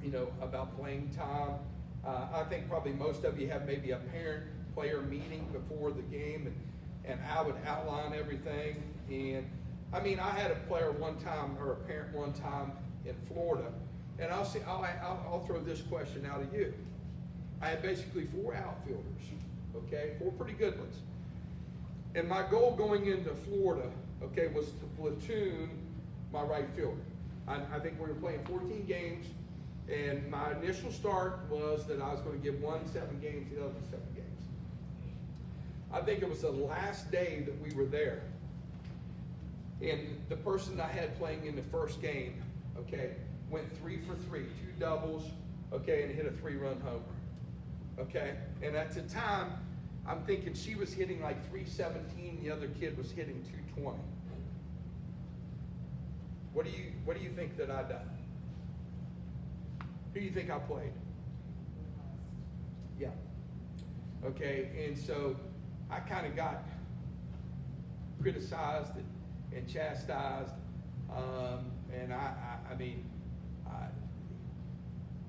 you know, about playing time. I think probably most of you have maybe a parent-player meeting before the game, and I would outline everything. And I mean, I had a player one time, or a parent one time in Florida, and I'll throw this question out at you. I had basically 4 outfielders, okay, 4 pretty good ones. And my goal going into Florida, okay, was to platoon my right fielder. I think we were playing 14 games, and my initial start was that I was going to give one 7 games, the other 7 games. I think it was the last day that we were there, and the person I had playing in the first game, okay, went 3 for 3, 2 doubles, okay, and hit a 3-run homer, okay? And at the time, I'm thinking she was hitting like 317, the other kid was hitting 220. What do you think that I done? Who do you think I played? Yeah. Okay, and so I kind of got criticized and chastised, and I mean,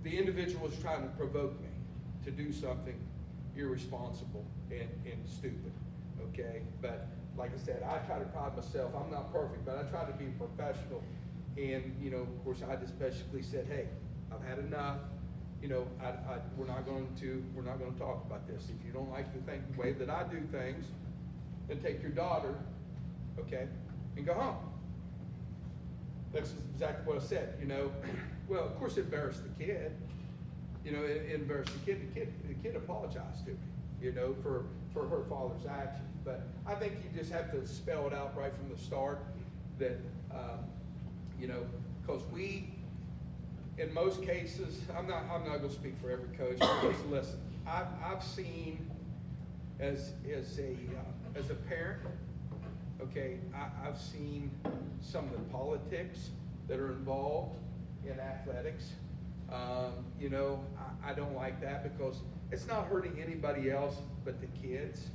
the individual was trying to provoke me to do something irresponsible and stupid, okay? But like I said, I try to pride myself. I'm not perfect, but I try to be professional. And, you know, of course, I just basically said, hey, I've had enough. You know, we're not going to talk about this. If you don't like the way that I do things, then take your daughter, okay, and go home. That's exactly what I said, you know. Well, of course, it embarrassed the kid. You know, it embarrassed the kid. The kid apologized to me, you know, for her father's actions. But I think you just have to spell it out right from the start that, you know, because we, in most cases, I'm not going to speak for every coach, but listen, I've seen as a parent, okay, I've seen some of the politics that are involved in athletics. You know, I don't like that because it's not hurting anybody else but the kids.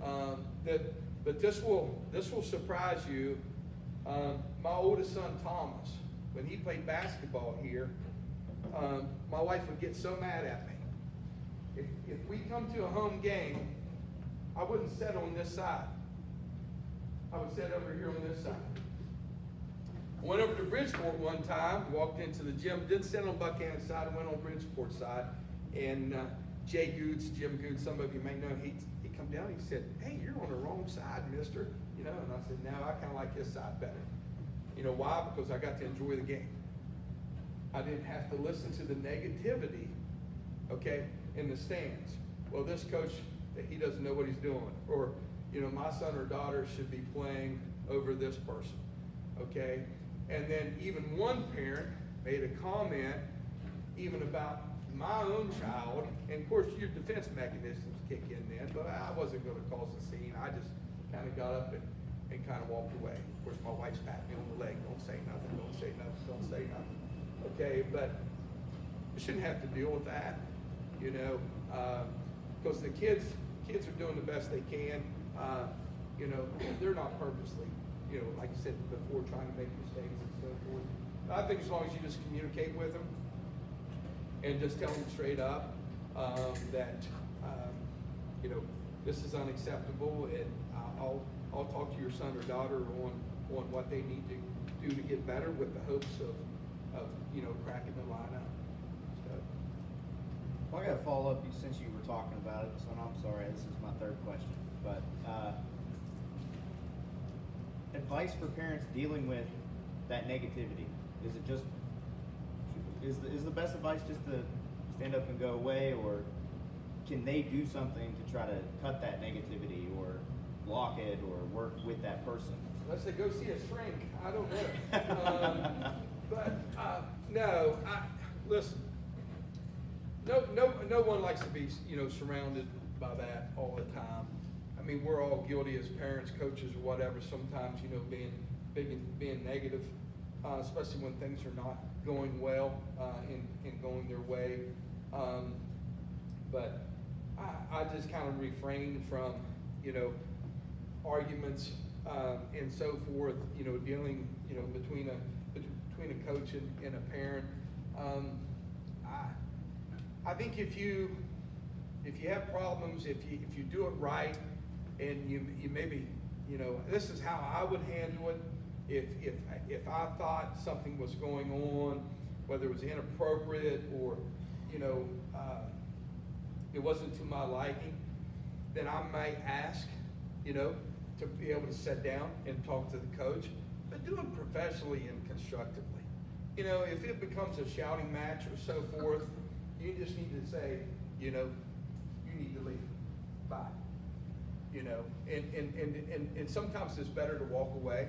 But this will surprise you. My oldest son Thomas, when he played basketball here, my wife would get so mad at me. If we come to a home game, I wouldn't sit on this side. I would sit over here on this side. I went over to Bridgeport one time, walked into the gym, didn't sit on Buchanan side, I went on Bridgeport side, and Jay Goots, Jim Goots, some of you may know, he come down, he said, hey, you're on the wrong side, mister. You know, and I said, no, I kind of like his side better. You know why? Because I got to enjoy the game. I didn't have to listen to the negativity, okay, in the stands. Well, this coach, he doesn't know what he's doing. Or, you know, my son or daughter should be playing over this person, okay? And then even one parent made a comment even about my own child, and of course your defense mechanisms kick in then, but I wasn't going to cause a scene. I just kind of got up and kind of walked away. Of course, my wife's patting me on the leg. Don't say nothing, don't say nothing, don't say nothing. Okay, but you shouldn't have to deal with that, you know, because the kids are doing the best they can. You know, they're not purposely, you know, like I said before, trying to make mistakes and so forth. I think as long as you just communicate with them and just tell them straight up that, you know, this is unacceptable, and I'll talk to your son or daughter on what they need to do to get better, with the hopes of you know, cracking the lineup. So. Well, I got to follow up since you were talking about it, so I'm sorry, this is my third question. But advice for parents dealing with that negativity. Is it just, is the best advice just to stand up and go away, or can they do something to try to cut that negativity or block it or work with that person? Let's say go see a shrink. I don't know. No, listen. No one likes to be, surrounded by that all the time. I mean, we're all guilty as parents, coaches, or whatever. Sometimes, being negative, especially when things are not going well and going their way. But I just kind of refrain from, arguments and so forth. Dealing, between a coach and a parent. I think if you have problems, if you do it right, and you maybe, this is how I would handle it. If I thought something was going on, whether it was inappropriate or, it wasn't to my liking, then I might ask, to be able to sit down and talk to the coach, but do it professionally and constructively. If it becomes a shouting match or so forth, you just need to say, you need to leave. Bye. And sometimes it's better to walk away.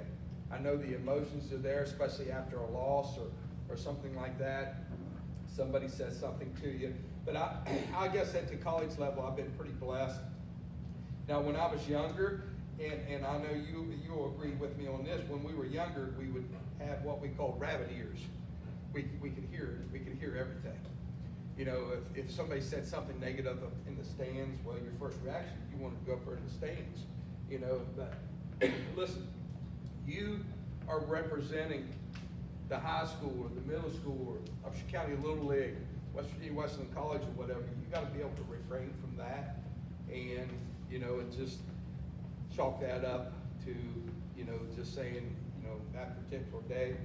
I know the emotions are there, especially after a loss or something like that. Somebody says something to you. But I guess at the college level, I've been pretty blessed. Now, when I was younger, and I know you'll agree with me on this, when we were younger, we would have what we called rabbit ears. We could hear everything. If somebody said something negative in the stands, well, your first reaction, you wanted to go for it in the stands. But listen, you are representing the high school or the middle school or Upshur County Little League, West Virginia Wesleyan College or whatever. You got to be able to refrain from that, and and just chalk that up to just saying that particular day.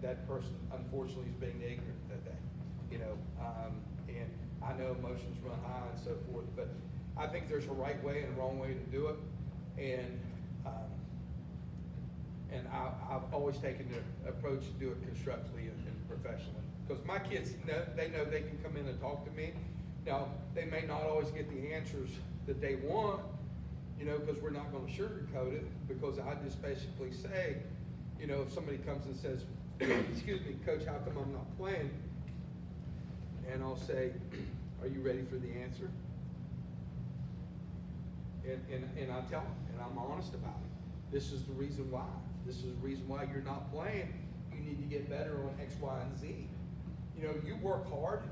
That person unfortunately is being ignorant that day, and I know emotions run high and so forth, but I think there's a right way and a wrong way to do it, and I've always taken the approach to do it constructively and professionally, because my kids know they can come in and talk to me. Now, they may not always get the answers that they want, because we're not going to sugarcoat it, because I just basically say, if somebody comes and says, excuse me, Coach, how come I'm not playing? And I'll say, are you ready for the answer? And I tell them, and I'm honest about it. This is the reason why. This is the reason why you're not playing. You need to get better on X, Y, and Z. You work hard.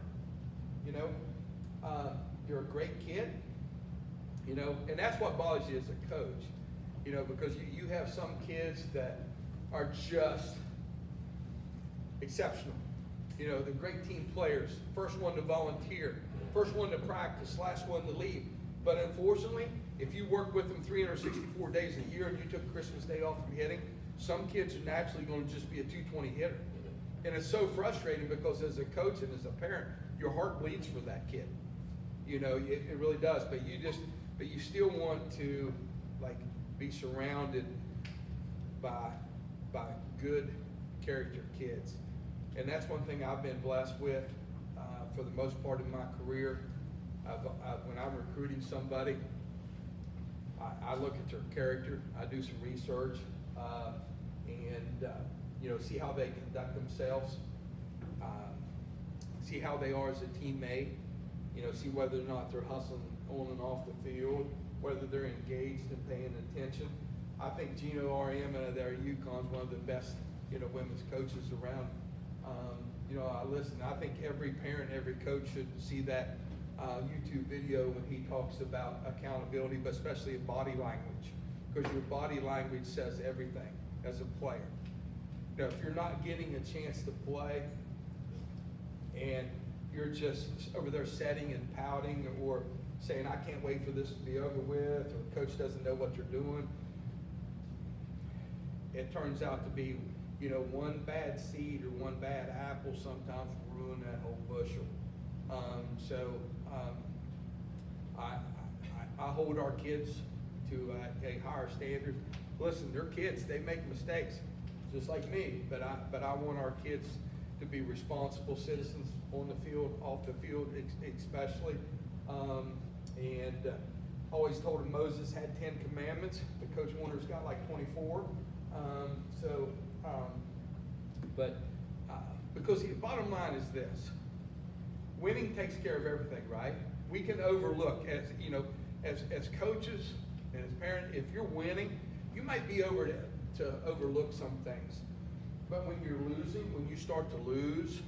You're a great kid. And that's what bothers you as a coach. Because you have some kids that are just exceptional. They're great team players. First one to volunteer, first one to practice, last one to leave. But unfortunately, if you work with them 364 days a year and you took Christmas Day off from hitting, some kids are naturally going to just be a 220 hitter. And it's so frustrating, because as a coach and as a parent, your heart bleeds for that kid. It really does. But you still want to be surrounded by good character kids. And that's one thing I've been blessed with for the most part of my career. When I'm recruiting somebody, I look at their character, I do some research, and see how they conduct themselves, see how they are as a teammate, see whether or not they're hustling on and off the field, whether they're engaged and paying attention. I think Gino R.M. there at UConn is one of the best women's coaches around. I think every parent, every coach should see that YouTube video when he talks about accountability, but especially in body language, because your body language says everything as a player. If you're not getting a chance to play and you're just over there setting and pouting or saying, I can't wait for this to be over with, or the coach doesn't know what you're doing, it turns out to be You know, one bad seed or one bad apple sometimes will ruin that whole bushel. I hold our kids to a higher standard. Listen, they're kids; they make mistakes, just like me. But I want our kids to be responsible citizens on the field, off the field, especially. Always told them Moses had 10 commandments, but Coach Warner's got like 24. Because the bottom line is this: winning takes care of everything, right? We can overlook, as you know, as coaches and as parents, if you're winning, you might be able to overlook some things. But when you're losing, when you start to lose,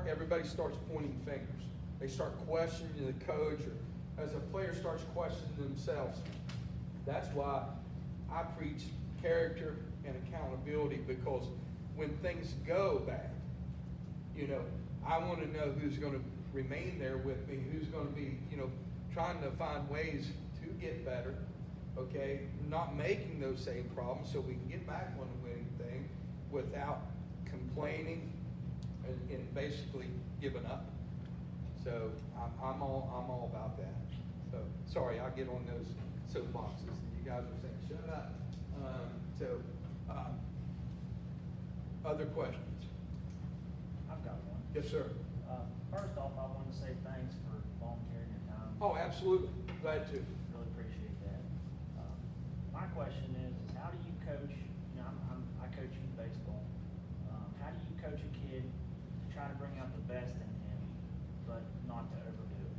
everybody starts pointing fingers. They start questioning the coach, or as a player starts questioning themselves. That's why I preach character and accountability, because when things go bad, you know, I want to know who's going to remain there with me, who's going to be, you know, trying to find ways to get better, okay? Not making those same problems so we can get back on the winning thing without complaining and basically giving up. So I'm all about that. So sorry, I'll get on those soapboxes and you guys are saying, shut up. Other questions? I've got one. Yes, sir. First off, I want to say thanks for volunteering your time. Oh, absolutely. Glad to. Really appreciate that. My question is how do you coach? You know, I coach youth baseball. How do you coach a kid to try to bring out the best in him, but not to overdo it?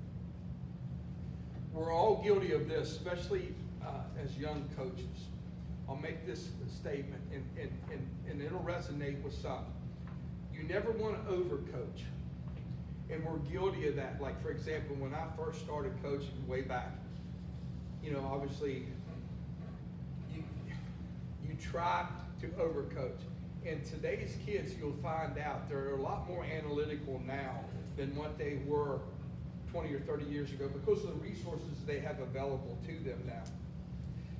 We're all guilty of this, especially as young coaches. I'll make this statement, and it'll resonate with some. You never want to overcoach. And we're guilty of that. Like, for example, when I first started coaching way back, you know, obviously, you try to overcoach. And today's kids, you'll find out, they're a lot more analytical now than what they were 20 or 30 years ago because of the resources they have available to them now.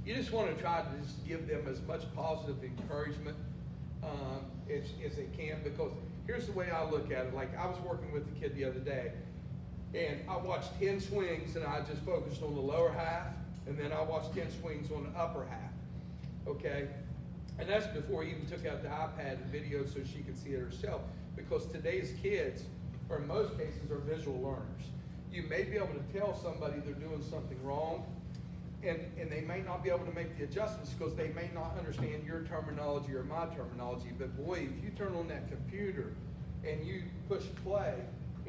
You just want to try to just give them as much positive encouragement as they can, because here's the way I look at it. Like, I was working with a kid the other day, and I watched 10 swings, and I just focused on the lower half, and then I watched 10 swings on the upper half, okay? And that's before he even took out the iPad and video so she could see it herself, because today's kids, or in most cases, are visual learners. You may be able to tell somebody they're doing something wrong, and they may not be able to make the adjustments because they may not understand your terminology or my terminology. But boy, if you turn on that computer and you push play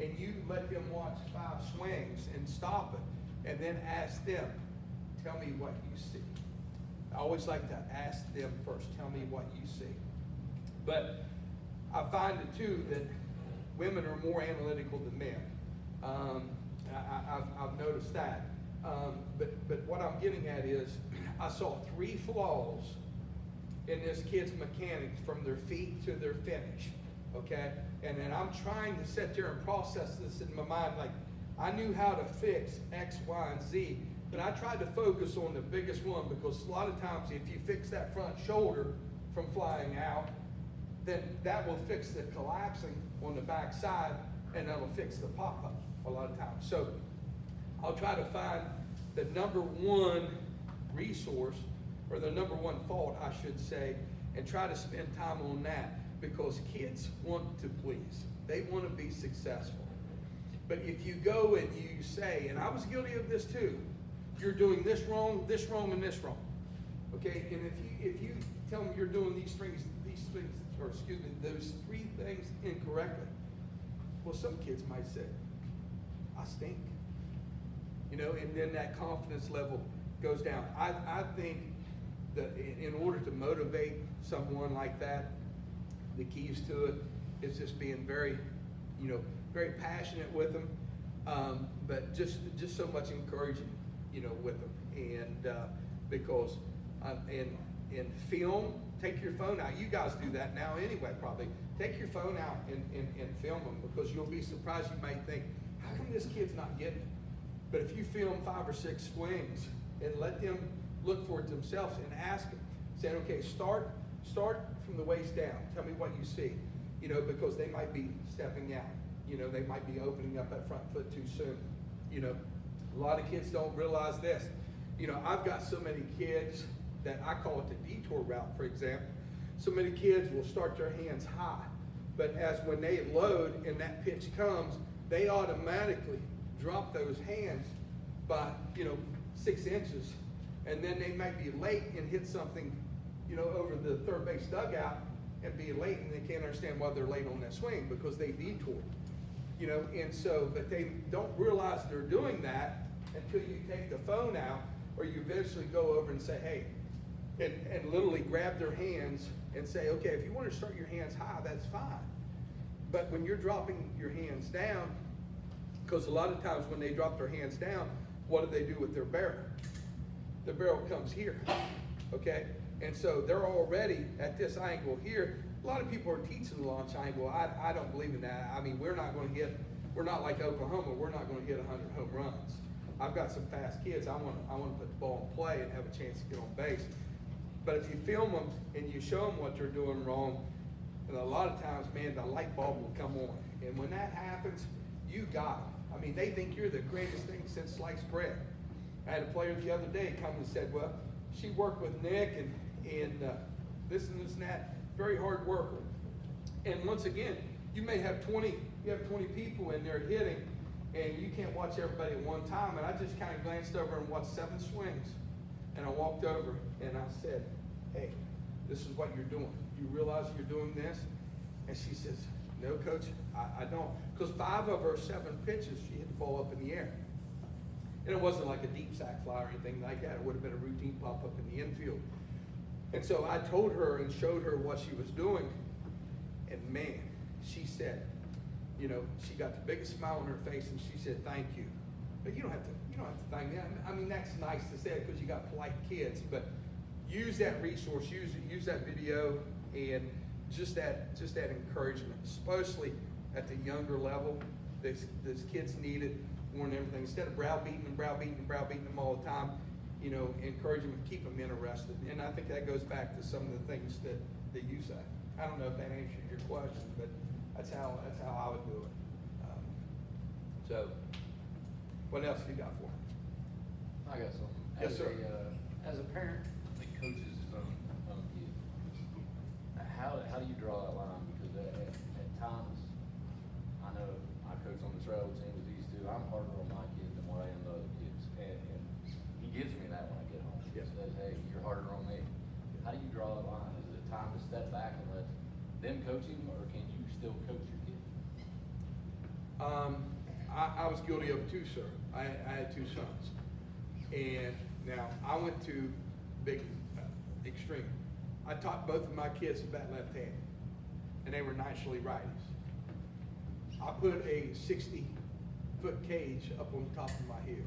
and you let them watch 5 swings and stop it and then ask them, tell me what you see. I always like to ask them first, tell me what you see. But I find it too that women are more analytical than men. I've noticed that. But what I'm getting at is I saw 3 flaws in this kid's mechanics from their feet to their finish, okay? And then I'm trying to sit there and process this in my mind. Like, I knew how to fix X, Y, and Z, but I tried to focus on the biggest one, because a lot of times if you fix that front shoulder from flying out, then that will fix the collapsing on the back side, and that'll fix the pop-up a lot of times. So I'll try to find the number one resource, or the number one fault, I should say, and try to spend time on that, because kids want to please. They want to be successful. But if you go and you say, and I was guilty of this too, you're doing this wrong, and this wrong, okay? And if you tell them you're doing these things, or excuse me, those 3 things incorrectly, well, some kids might say, I stink. You know, and then that confidence level goes down. I think that in order to motivate someone like that, the keys to it is just being very, you know, very passionate with them, but just so much encouraging, you know, with them. And because in film, take your phone out. You guys do that now anyway, probably. Take your phone out and film them, because you'll be surprised. You might think, how come this kid's not getting it? But if you film 5 or 6 swings and let them look for it themselves and ask them, say, okay, start start from the waist down. Tell me what you see, you know, because they might be stepping out. You know, they might be opening up that front foot too soon. You know, a lot of kids don't realize this. You know, I've got so many kids that I call it the detour route, for example. So many kids will start their hands high, but as when they load and that pitch comes, they automatically drop those hands by, you know, 6 inches, and then they might be late and hit something, you know, over the third base dugout and be late, and they can't understand why they're late on that swing because they detoured, you know. And so, but they don't realize they're doing that until you take the phone out, or you eventually go over and say, hey, and literally grab their hands and say, okay, if you want to start your hands high, that's fine. But when you're dropping your hands down, because a lot of times when they drop their hands down, what do they do with their barrel? The barrel comes here, okay? And so they're already at this angle here. A lot of people are teaching the launch angle. I don't believe in that. I mean, we're not like Oklahoma, we're not going to hit 100 home runs. I've got some fast kids. I want to put the ball in play and have a chance to get on base. But if you film them and you show them what they're doing wrong, and a lot of times, man, the light bulb will come on. And when that happens, you got them. I mean, they think you're the greatest thing since sliced bread. I had a player the other day come and said, well, she worked with Nick and this and that, very hard worker. And once again, you may have 20 people in there hitting, and you can't watch everybody at one time. And I just kind of glanced over and watched 7 swings. And I walked over and I said, hey, this is what you're doing. You realize you're doing this? And she says, no, coach, I don't. Because 5 of her 7 pitches, she hit the ball up in the air. And it wasn't like a deep sack fly or anything like that. It would have been a routine pop up in the infield. And so I told her and showed her what she was doing. And man, she said, you know, she got the biggest smile on her face, and she said, thank you. But you don't have to thank them. I mean, that's nice to say it because you got polite kids, but use that resource, use that video, and just that encouragement, especially at the younger level. Those kids need it more than everything. Instead of browbeating them all the time, you know, encourage them and keep them interested. And I think that goes back to some of the things that you say. I don't know if that answers your question, but that's how I would do it. So, what else you got for me? I got something. Yes, sir. As a parent that coaches his own kid, how do you draw that line? Because at times, I know I coach on the travel team with these 2. I'm harder on my kids than what I am the other kids, and he gives me that when I get home. Yes. He says, "Hey, you're harder on me." How do you draw that line? Is it time to step back and let them coach him, or can you still coach your kid? I was guilty of it too, sir. I had 2 sons. And now I went to big extreme. I taught both of my kids to bat left-handed, and they were naturally righties. I put a 60-foot cage up on the top of my hill.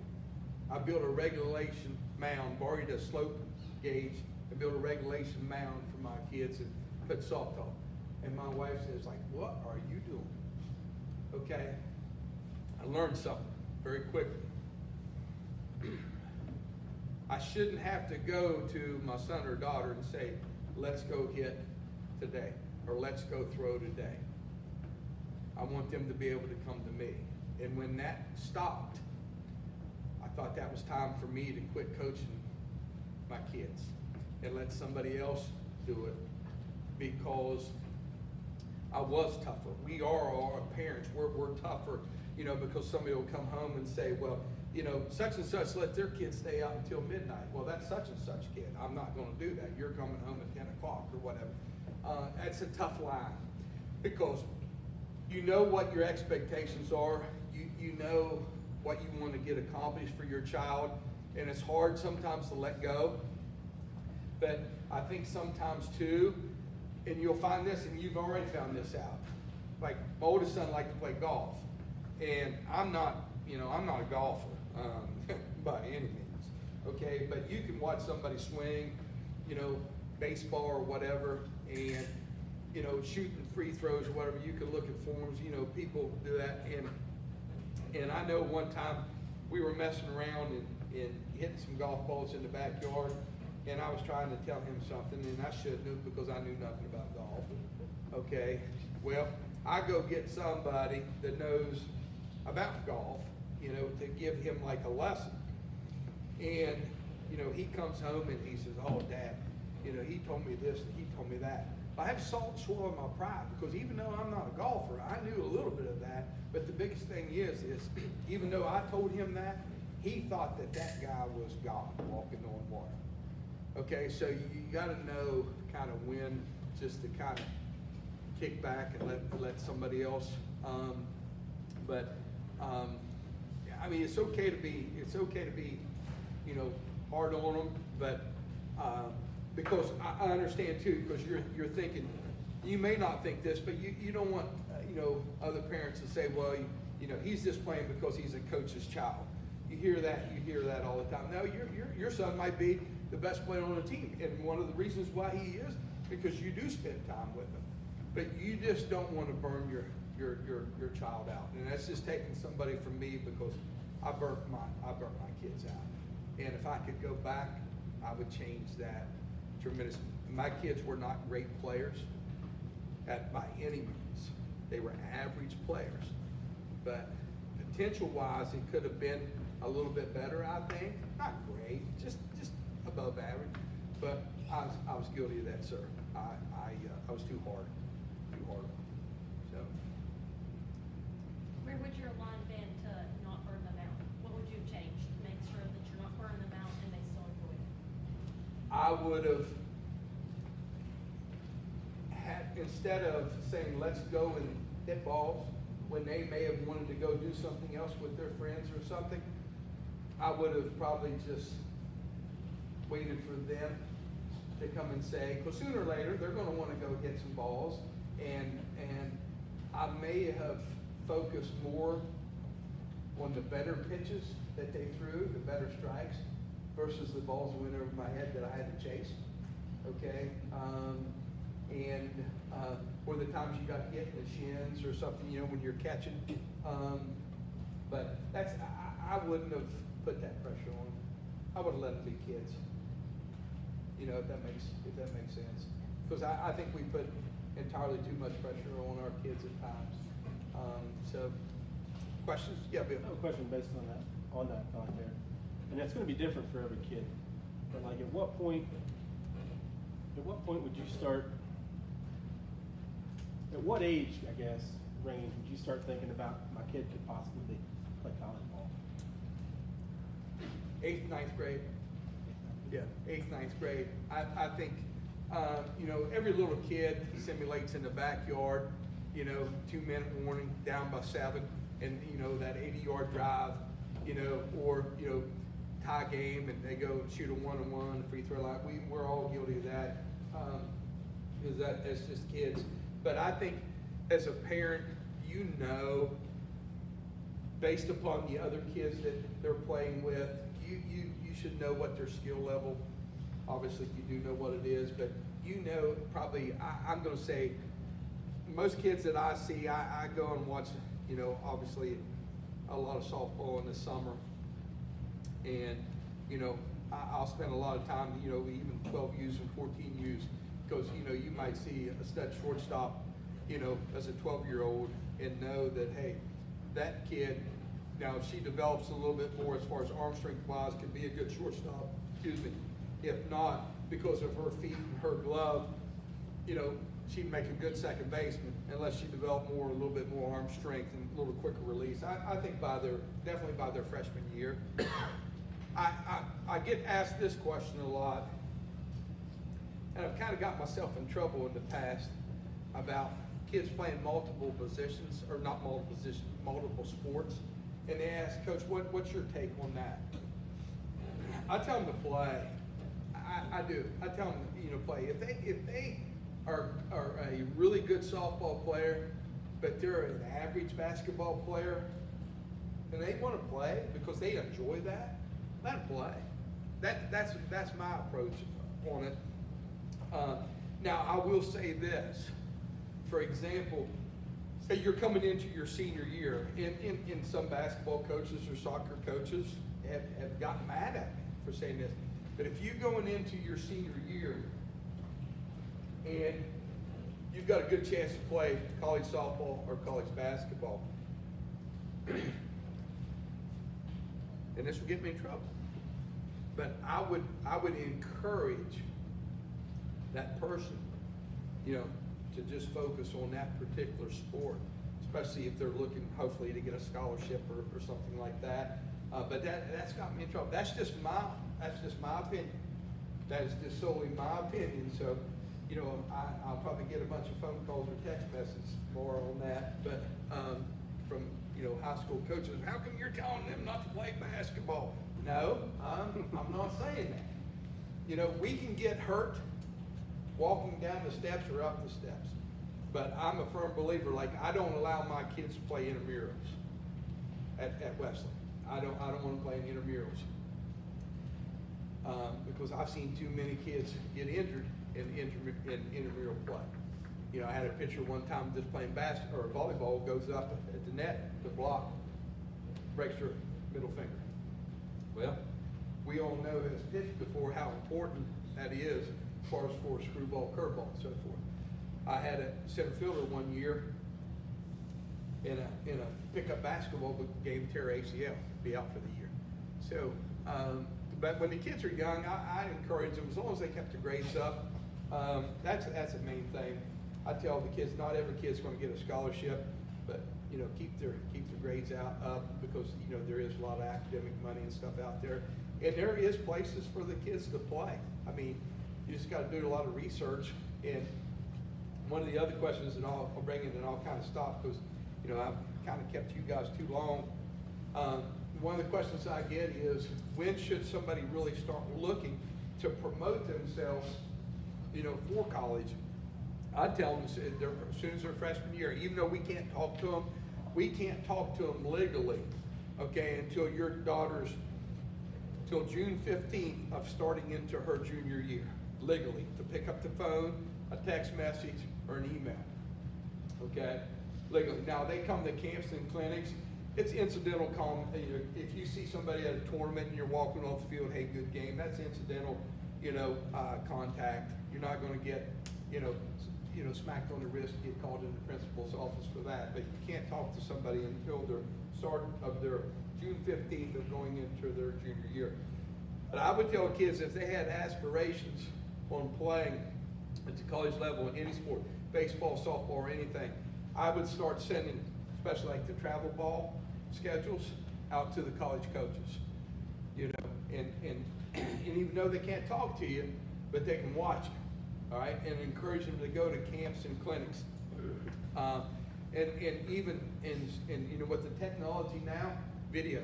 I built a regulation mound, borrowed a slope gauge, and built a regulation mound for my kids and put salt on. And my wife says, like, what are you doing? Okay, I learned something very quickly. I shouldn't have to go to my son or daughter and say, let's go hit today, or let's go throw today. I want them to be able to come to me. And when that stopped, I thought that was time for me to quit coaching my kids and let somebody else do it, because I was tougher. We are our parents. We're tougher, you know, because somebody will come home and say, well, you know, such and such let their kids stay out until midnight. Well, that's such and such kid. I'm not going to do that. You're coming home at 10 o'clock or whatever. That's a tough line, because you know what your expectations are. You know what you want to get accomplished for your child, and it's hard sometimes to let go. But I think sometimes too, and you'll find this, and you've already found this out. Like, my oldest son liked to play golf, and I'm not a golfer by any means, okay? But you can watch somebody swing, you know, baseball or whatever, and, you know, shooting free throws or whatever. You can look at forums, you know, people do that. And I know one time we were messing around and hitting some golf balls in the backyard, and I was trying to tell him something, and I shouldn't have because I knew nothing about golf. Okay, well, I go get somebody that knows about golf, you know, to give him like a lesson. And, you know, he comes home and he says, oh, Dad, you know, he told me this and he told me that. I had salt swallow my pride because even though I'm not a golfer, I knew a little bit of that. But the biggest thing is even though I told him that, he thought that that guy was God walking on water. Okay, so you got to know kind of when just to kind of kick back and let somebody else. I mean, it's okay to be, you know, hard on them, but because I understand too, because you're thinking, you may not think this, but you don't want you know, other parents to say, well, you know, he's just playing because he's a coach's child. You hear that all the time. Now your son might be the best player on the team, and one of the reasons why he is because you do spend time with him, but you just don't want to burn your child out, and that's just taking somebody from me because I burnt my kids out, and if I could go back, I would change that tremendous. My kids were not great players by any means. They were average players, but potential-wise, it could have been a little bit better, I think. Not great, just above average, but I was guilty of that, sir. I was too hard on them. So. Where would your line been to not burn them out? What would you have changed to make sure that you're not burning them out and they still enjoy it? I would have had, instead of saying, let's go and hit balls, when they may have wanted to go do something else with their friends or something, I would have probably just waited for them to come and say, because sooner or later, they're going to want to go hit some balls, and I may have focused more on the better pitches that they threw, the better strikes, versus the balls that went over my head that I had to chase, okay? Or the times you got hit in the shins or something, you know, when you're catching. But that's, I wouldn't have put that pressure on them. I would have let them be kids. You know, if that makes sense. Because I think we put entirely too much pressure on our kids at times. So, questions? Yeah, Bill. I have a question based on that thought there. And that's going to be different for every kid. But like, at what point would you start? At what age, I guess, range would you start thinking about my kid could possibly play college ball? 8th, 9th grade. Yeah, 8th, 9th grade. I think, you know, every little kid simulates in the backyard, you know, 2-minute warning, down by 7, and, you know, that 80-yard drive, you know, or, you know, tie game, and they go shoot a 1-on-1, free throw line. We're all guilty of that, because that's just kids. But I think as a parent, you know, based upon the other kids that they're playing with, you should know what their skill level, obviously you do know what it is, but you know probably, I'm going to say, most kids that I see, I go and watch, you know, obviously a lot of softball in the summer, and, you know, I'll spend a lot of time, you know, even 12U's and 14U's, because, you know, you might see a stud shortstop, you know, as a 12-year-old and know that, hey, that kid, now if she develops a little bit more as far as arm strength wise, could be a good shortstop, excuse me. If not, because of her feet and her glove, you know, she'd make a good second baseman unless she developed a little bit more arm strength and a little quicker release. I think definitely by their freshman year. I get asked this question a lot, and I've kind of got myself in trouble in the past about kids playing multiple positions, or not multiple positions, multiple sports. And they ask, Coach, what's your take on that? I tell them to play. I do. I tell them, you know, play. If they are a really good softball player, but they're an average basketball player, and they want to play because they enjoy that, let them play. That's my approach on it. Now, I will say this. For example, say you're coming into your senior year, and some basketball coaches or soccer coaches have gotten mad at me for saying this. But if you're going into your senior year and you've got a good chance to play college softball or college basketball, and this will get me in trouble, but I would encourage that person, to just focus on that particular sport, especially if they're looking, hopefully, to get a scholarship or something like that. But that's got me in trouble. That's just my opinion. That is just solely my opinion. So, I'll probably get a bunch of phone calls or text messages more on that. But from high school coaches, how come you're telling them not to play basketball? No, I'm not saying that. We can get hurt walking down the steps or up the steps. But I'm a firm believer, I don't allow my kids to play intramurals at Wesleyan. I don't want to play in intramurals. Because I've seen too many kids get injured in intramural play. I had a picture one time just playing basketball or volleyball, goes up at the net to block, breaks her middle finger. Well, we all know, as pitched before, how important that is as far as for screwball, curveball, and so forth. I had a center fielder one year in a pickup basketball game, tear ACL, be out for the year. So, but when the kids are young, I encourage them, as long as they kept the grades up. That's the main thing. I tell the kids, not every kid's going to get a scholarship, but keep their grades up because there is a lot of academic money and stuff out there, and there is places for the kids to play. I mean, you just got to do a lot of research. And one of the other questions, and I'll bring it and I'll kind of stop because I've kind of kept you guys too long. One of the questions I get is, when should somebody really start looking to promote themselves, for college? I tell them as soon as their freshman year, even though we can't talk to them legally, okay, until your daughter's, till June 15th of starting into her junior year, legally, to pick up the phone, a text message, or an email, okay, legally. Now, they come to camps and clinics. It's incidental if you see somebody at a tournament and you're walking off the field, hey, good game, that's incidental, contact. You're not going to get, smacked on the wrist and get called in the principal's office for that. But you can't talk to somebody until the start of their June 15th of going into their junior year. But I would tell kids, if they had aspirations on playing at the college level in any sport, baseball, softball, or anything, I would start sending, especially like the travel ball schedules, out to the college coaches. And even though they can't talk to you, but they can watch you, all right, and encourage them to go to camps and clinics. And even in with the technology now, videos.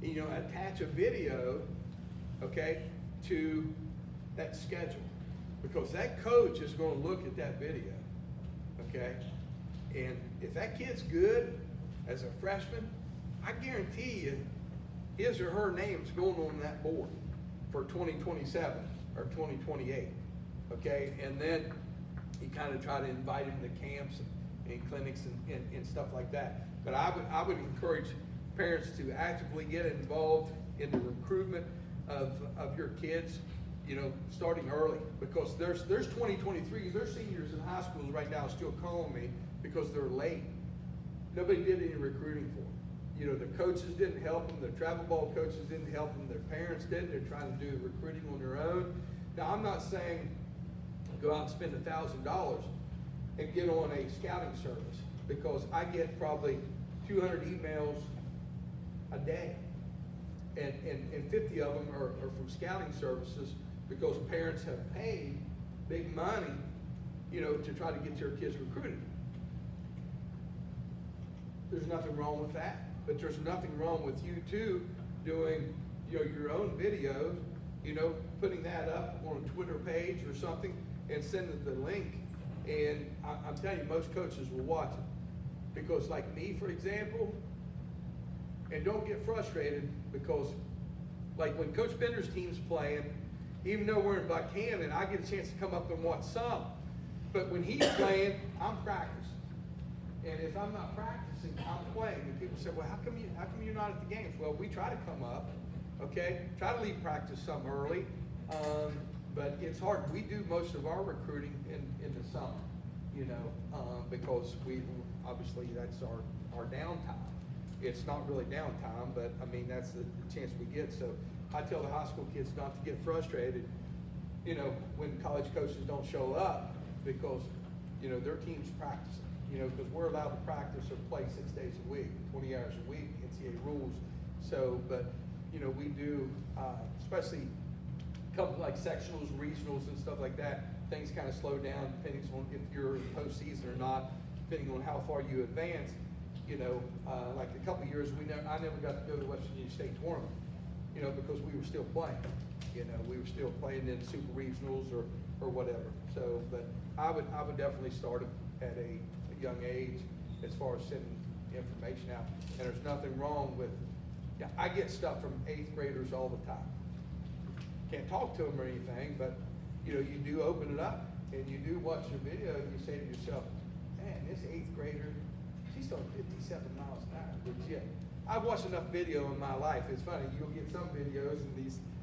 Attach a video, okay, to that schedule, because that coach is going to look at that video, okay? And if that kid's good as a freshman, I guarantee you his or her name's going on that board for 2027 or 2028, okay? And then you kind of try to invite him to camps and clinics and stuff like that. But I would encourage parents to actively get involved in the recruitment of your kids, starting early, because there's 2023s, there's seniors in high schools right now still calling me because they're late. Nobody did any recruiting for them. The coaches didn't help them, the travel ball coaches didn't help them, their parents didn't. They're trying to do the recruiting on their own. Now, I'm not saying go out and spend $1,000 and get on a scouting service, because I get probably 200 emails a day, and 50 of them are from scouting services, because parents have paid big money, to try to get their kids recruited. There's nothing wrong with that, but there's nothing wrong with you too doing your own videos, putting that up on a Twitter page or something and sending the link. And I'm telling you, most coaches will watch it, because like me, for example, and don't get frustrated, because like when Coach Bender's team's playing, even though we're in Buchanan, I get a chance to come up and watch some. But when he's playing, I'm practicing. And if I'm not practicing, I'm playing. And people say, well, how come you're not at the games? Well, we try to come up okay? Try to leave practice some early, but it's hard. We do most of our recruiting in the summer, you know, because obviously that's our downtime. It's not really downtime, but I mean, that's the chance we get. So I tell the high school kids not to get frustrated, you know, when college coaches don't show up because, you know, their team's practicing, you know, because we're allowed to practice or play 6 days a week, 20 hours a week, NCAA rules. So, but, you know, we do, especially come like sectionals, regionals and stuff like that, things kind of slow down depending on if you're in postseason or not, depending on how far you advance. You know, like a couple of years, I never got to go to the West Virginia State tournament, you know, because we were still playing. You know, we were still playing in super regionals or whatever. So, but I would definitely start at a young age as far as sending information out. And there's nothing wrong with, yeah, I get stuff from 8th graders all the time. Can't talk to them or anything, but you know, you do open it up and you do watch your video and you say to yourself, man, this 8th grader, she's throwing 57 miles an hour, legit. I've watched enough video in my life. It's funny, you'll get some videos and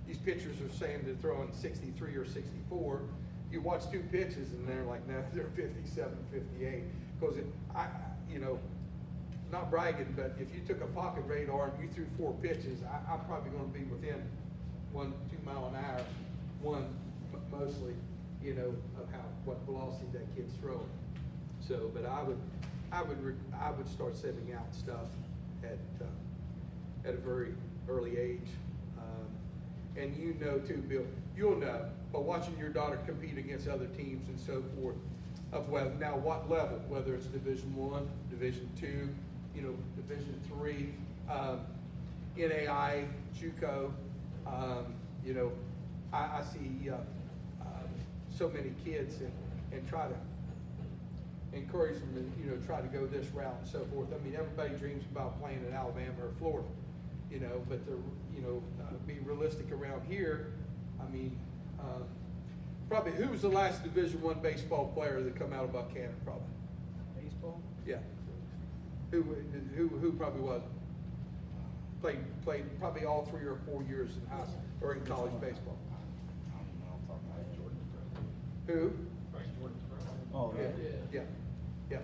these pictures are saying they're throwing 63 or 64. You watch 2 pitches and they're like, no, they're 57, 58. Because you know, not bragging, but if you took a pocket radar and you threw 4 pitches, I'm probably going to be within 1-2 mile an hour, mostly, you know, of what velocity that kid's throwing. So, but I would start sending out stuff at a very early age. And you know too, Bill, you'll know, by watching your daughter compete against other teams and so forth, of now what level, whether it's Division I, Division II, you know, Division III, NAI, JUCO, you know, I see so many kids and try to encourage them to, you know, try to go this route and so forth. I mean, everybody dreams about playing in Alabama or Florida, you know, but they're, you know, be realistic around here. I mean, probably who was the last Division I baseball player that come out of Buchanan? Probably. Baseball? Yeah. Who probably was? Played probably all 3 or 4 years in high school or in college baseball. I don't know, I'm talking about Jordan. Who? Oh, Yeah.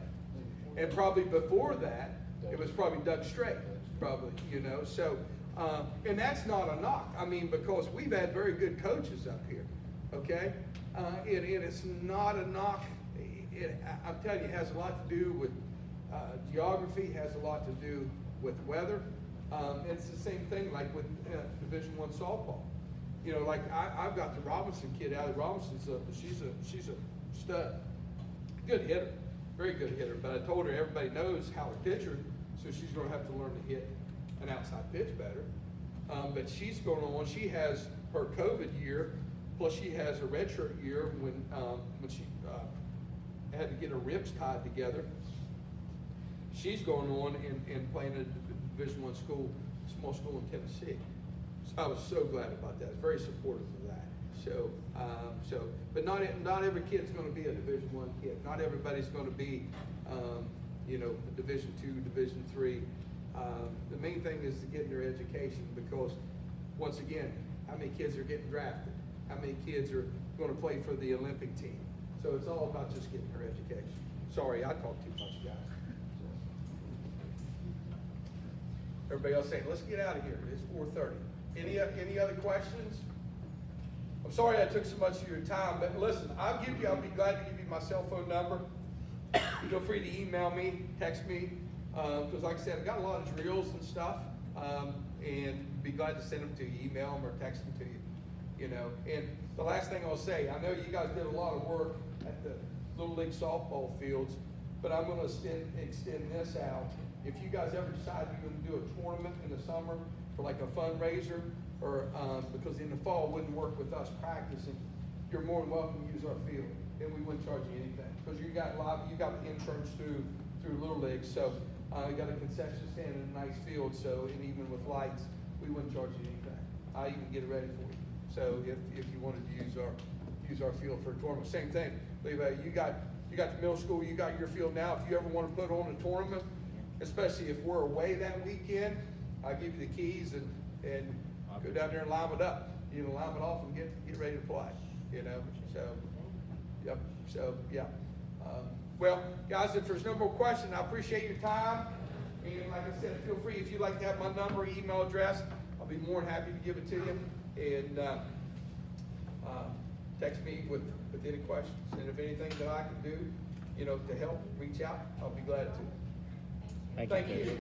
And probably before that, it was probably Doug Strait, probably, you know. So, and that's not a knock. I mean, because we've had very good coaches up here, okay? And it's not a knock. I'm telling you, it has a lot to do with geography, has a lot to do with weather. It's the same thing like with Division I softball. You know, like I've got the Robinson kid out. Robinson's she's a stud, good hitter, very good hitter. But I told her everybody knows how to pitch her, so she's going to have to learn to hit an outside pitch better. But she's going on. She has her COVID year, plus she has a redshirt year when she had to get her ribs tied together. She's going on and playing at a Division I school, small school in Tennessee. So I was so glad about that. I was very supportive of that. So, but not every kid's going to be a Division I kid. Not everybody's going to be, you know, a Division II, Division III. The main thing is to get their education because, once again, how many kids are getting drafted? How many kids are going to play for the Olympic team? So it's all about just getting their education. Sorry, I talk too much, guys. Everybody else saying, let's get out of here. It's 4:30. Any other questions? I'm sorry I took so much of your time, but listen, I'll be glad to give you my cell phone number. Feel free to email me, text me, because like I said, I got a lot of drills and stuff, and be glad to send them to you, email them or text them to you, you know. And the last thing I'll say, I know you guys did a lot of work at the Little League softball fields, but I'm going to extend this out. If you guys ever decide you're going to do a tournament in the summer for like a fundraiser, or because in the fall it wouldn't work with us practicing, you're more than welcome to use our field, and we wouldn't charge you anything because you got insurance through Little League, so you got a concession stand and a nice field. So, and even with lights, we wouldn't charge you anything. I even get it ready for you. So if you wanted to use our field for a tournament, same thing. Levi, you got the middle school, you got your field now. If you ever want to put on a tournament, especially if we're away that weekend, I'll give you the keys and I go down there and line it up, you know, line it off and get ready to play, you know, so, yep, so, yeah. Well, guys, if there's no more questions, I appreciate your time, and like I said, feel free, if you'd like to have my number, email address, I'll be more than happy to give it to you, and, text me with any questions, and if anything that I can do, you know, to help reach out, I'll be glad to. Thank you. Thank you.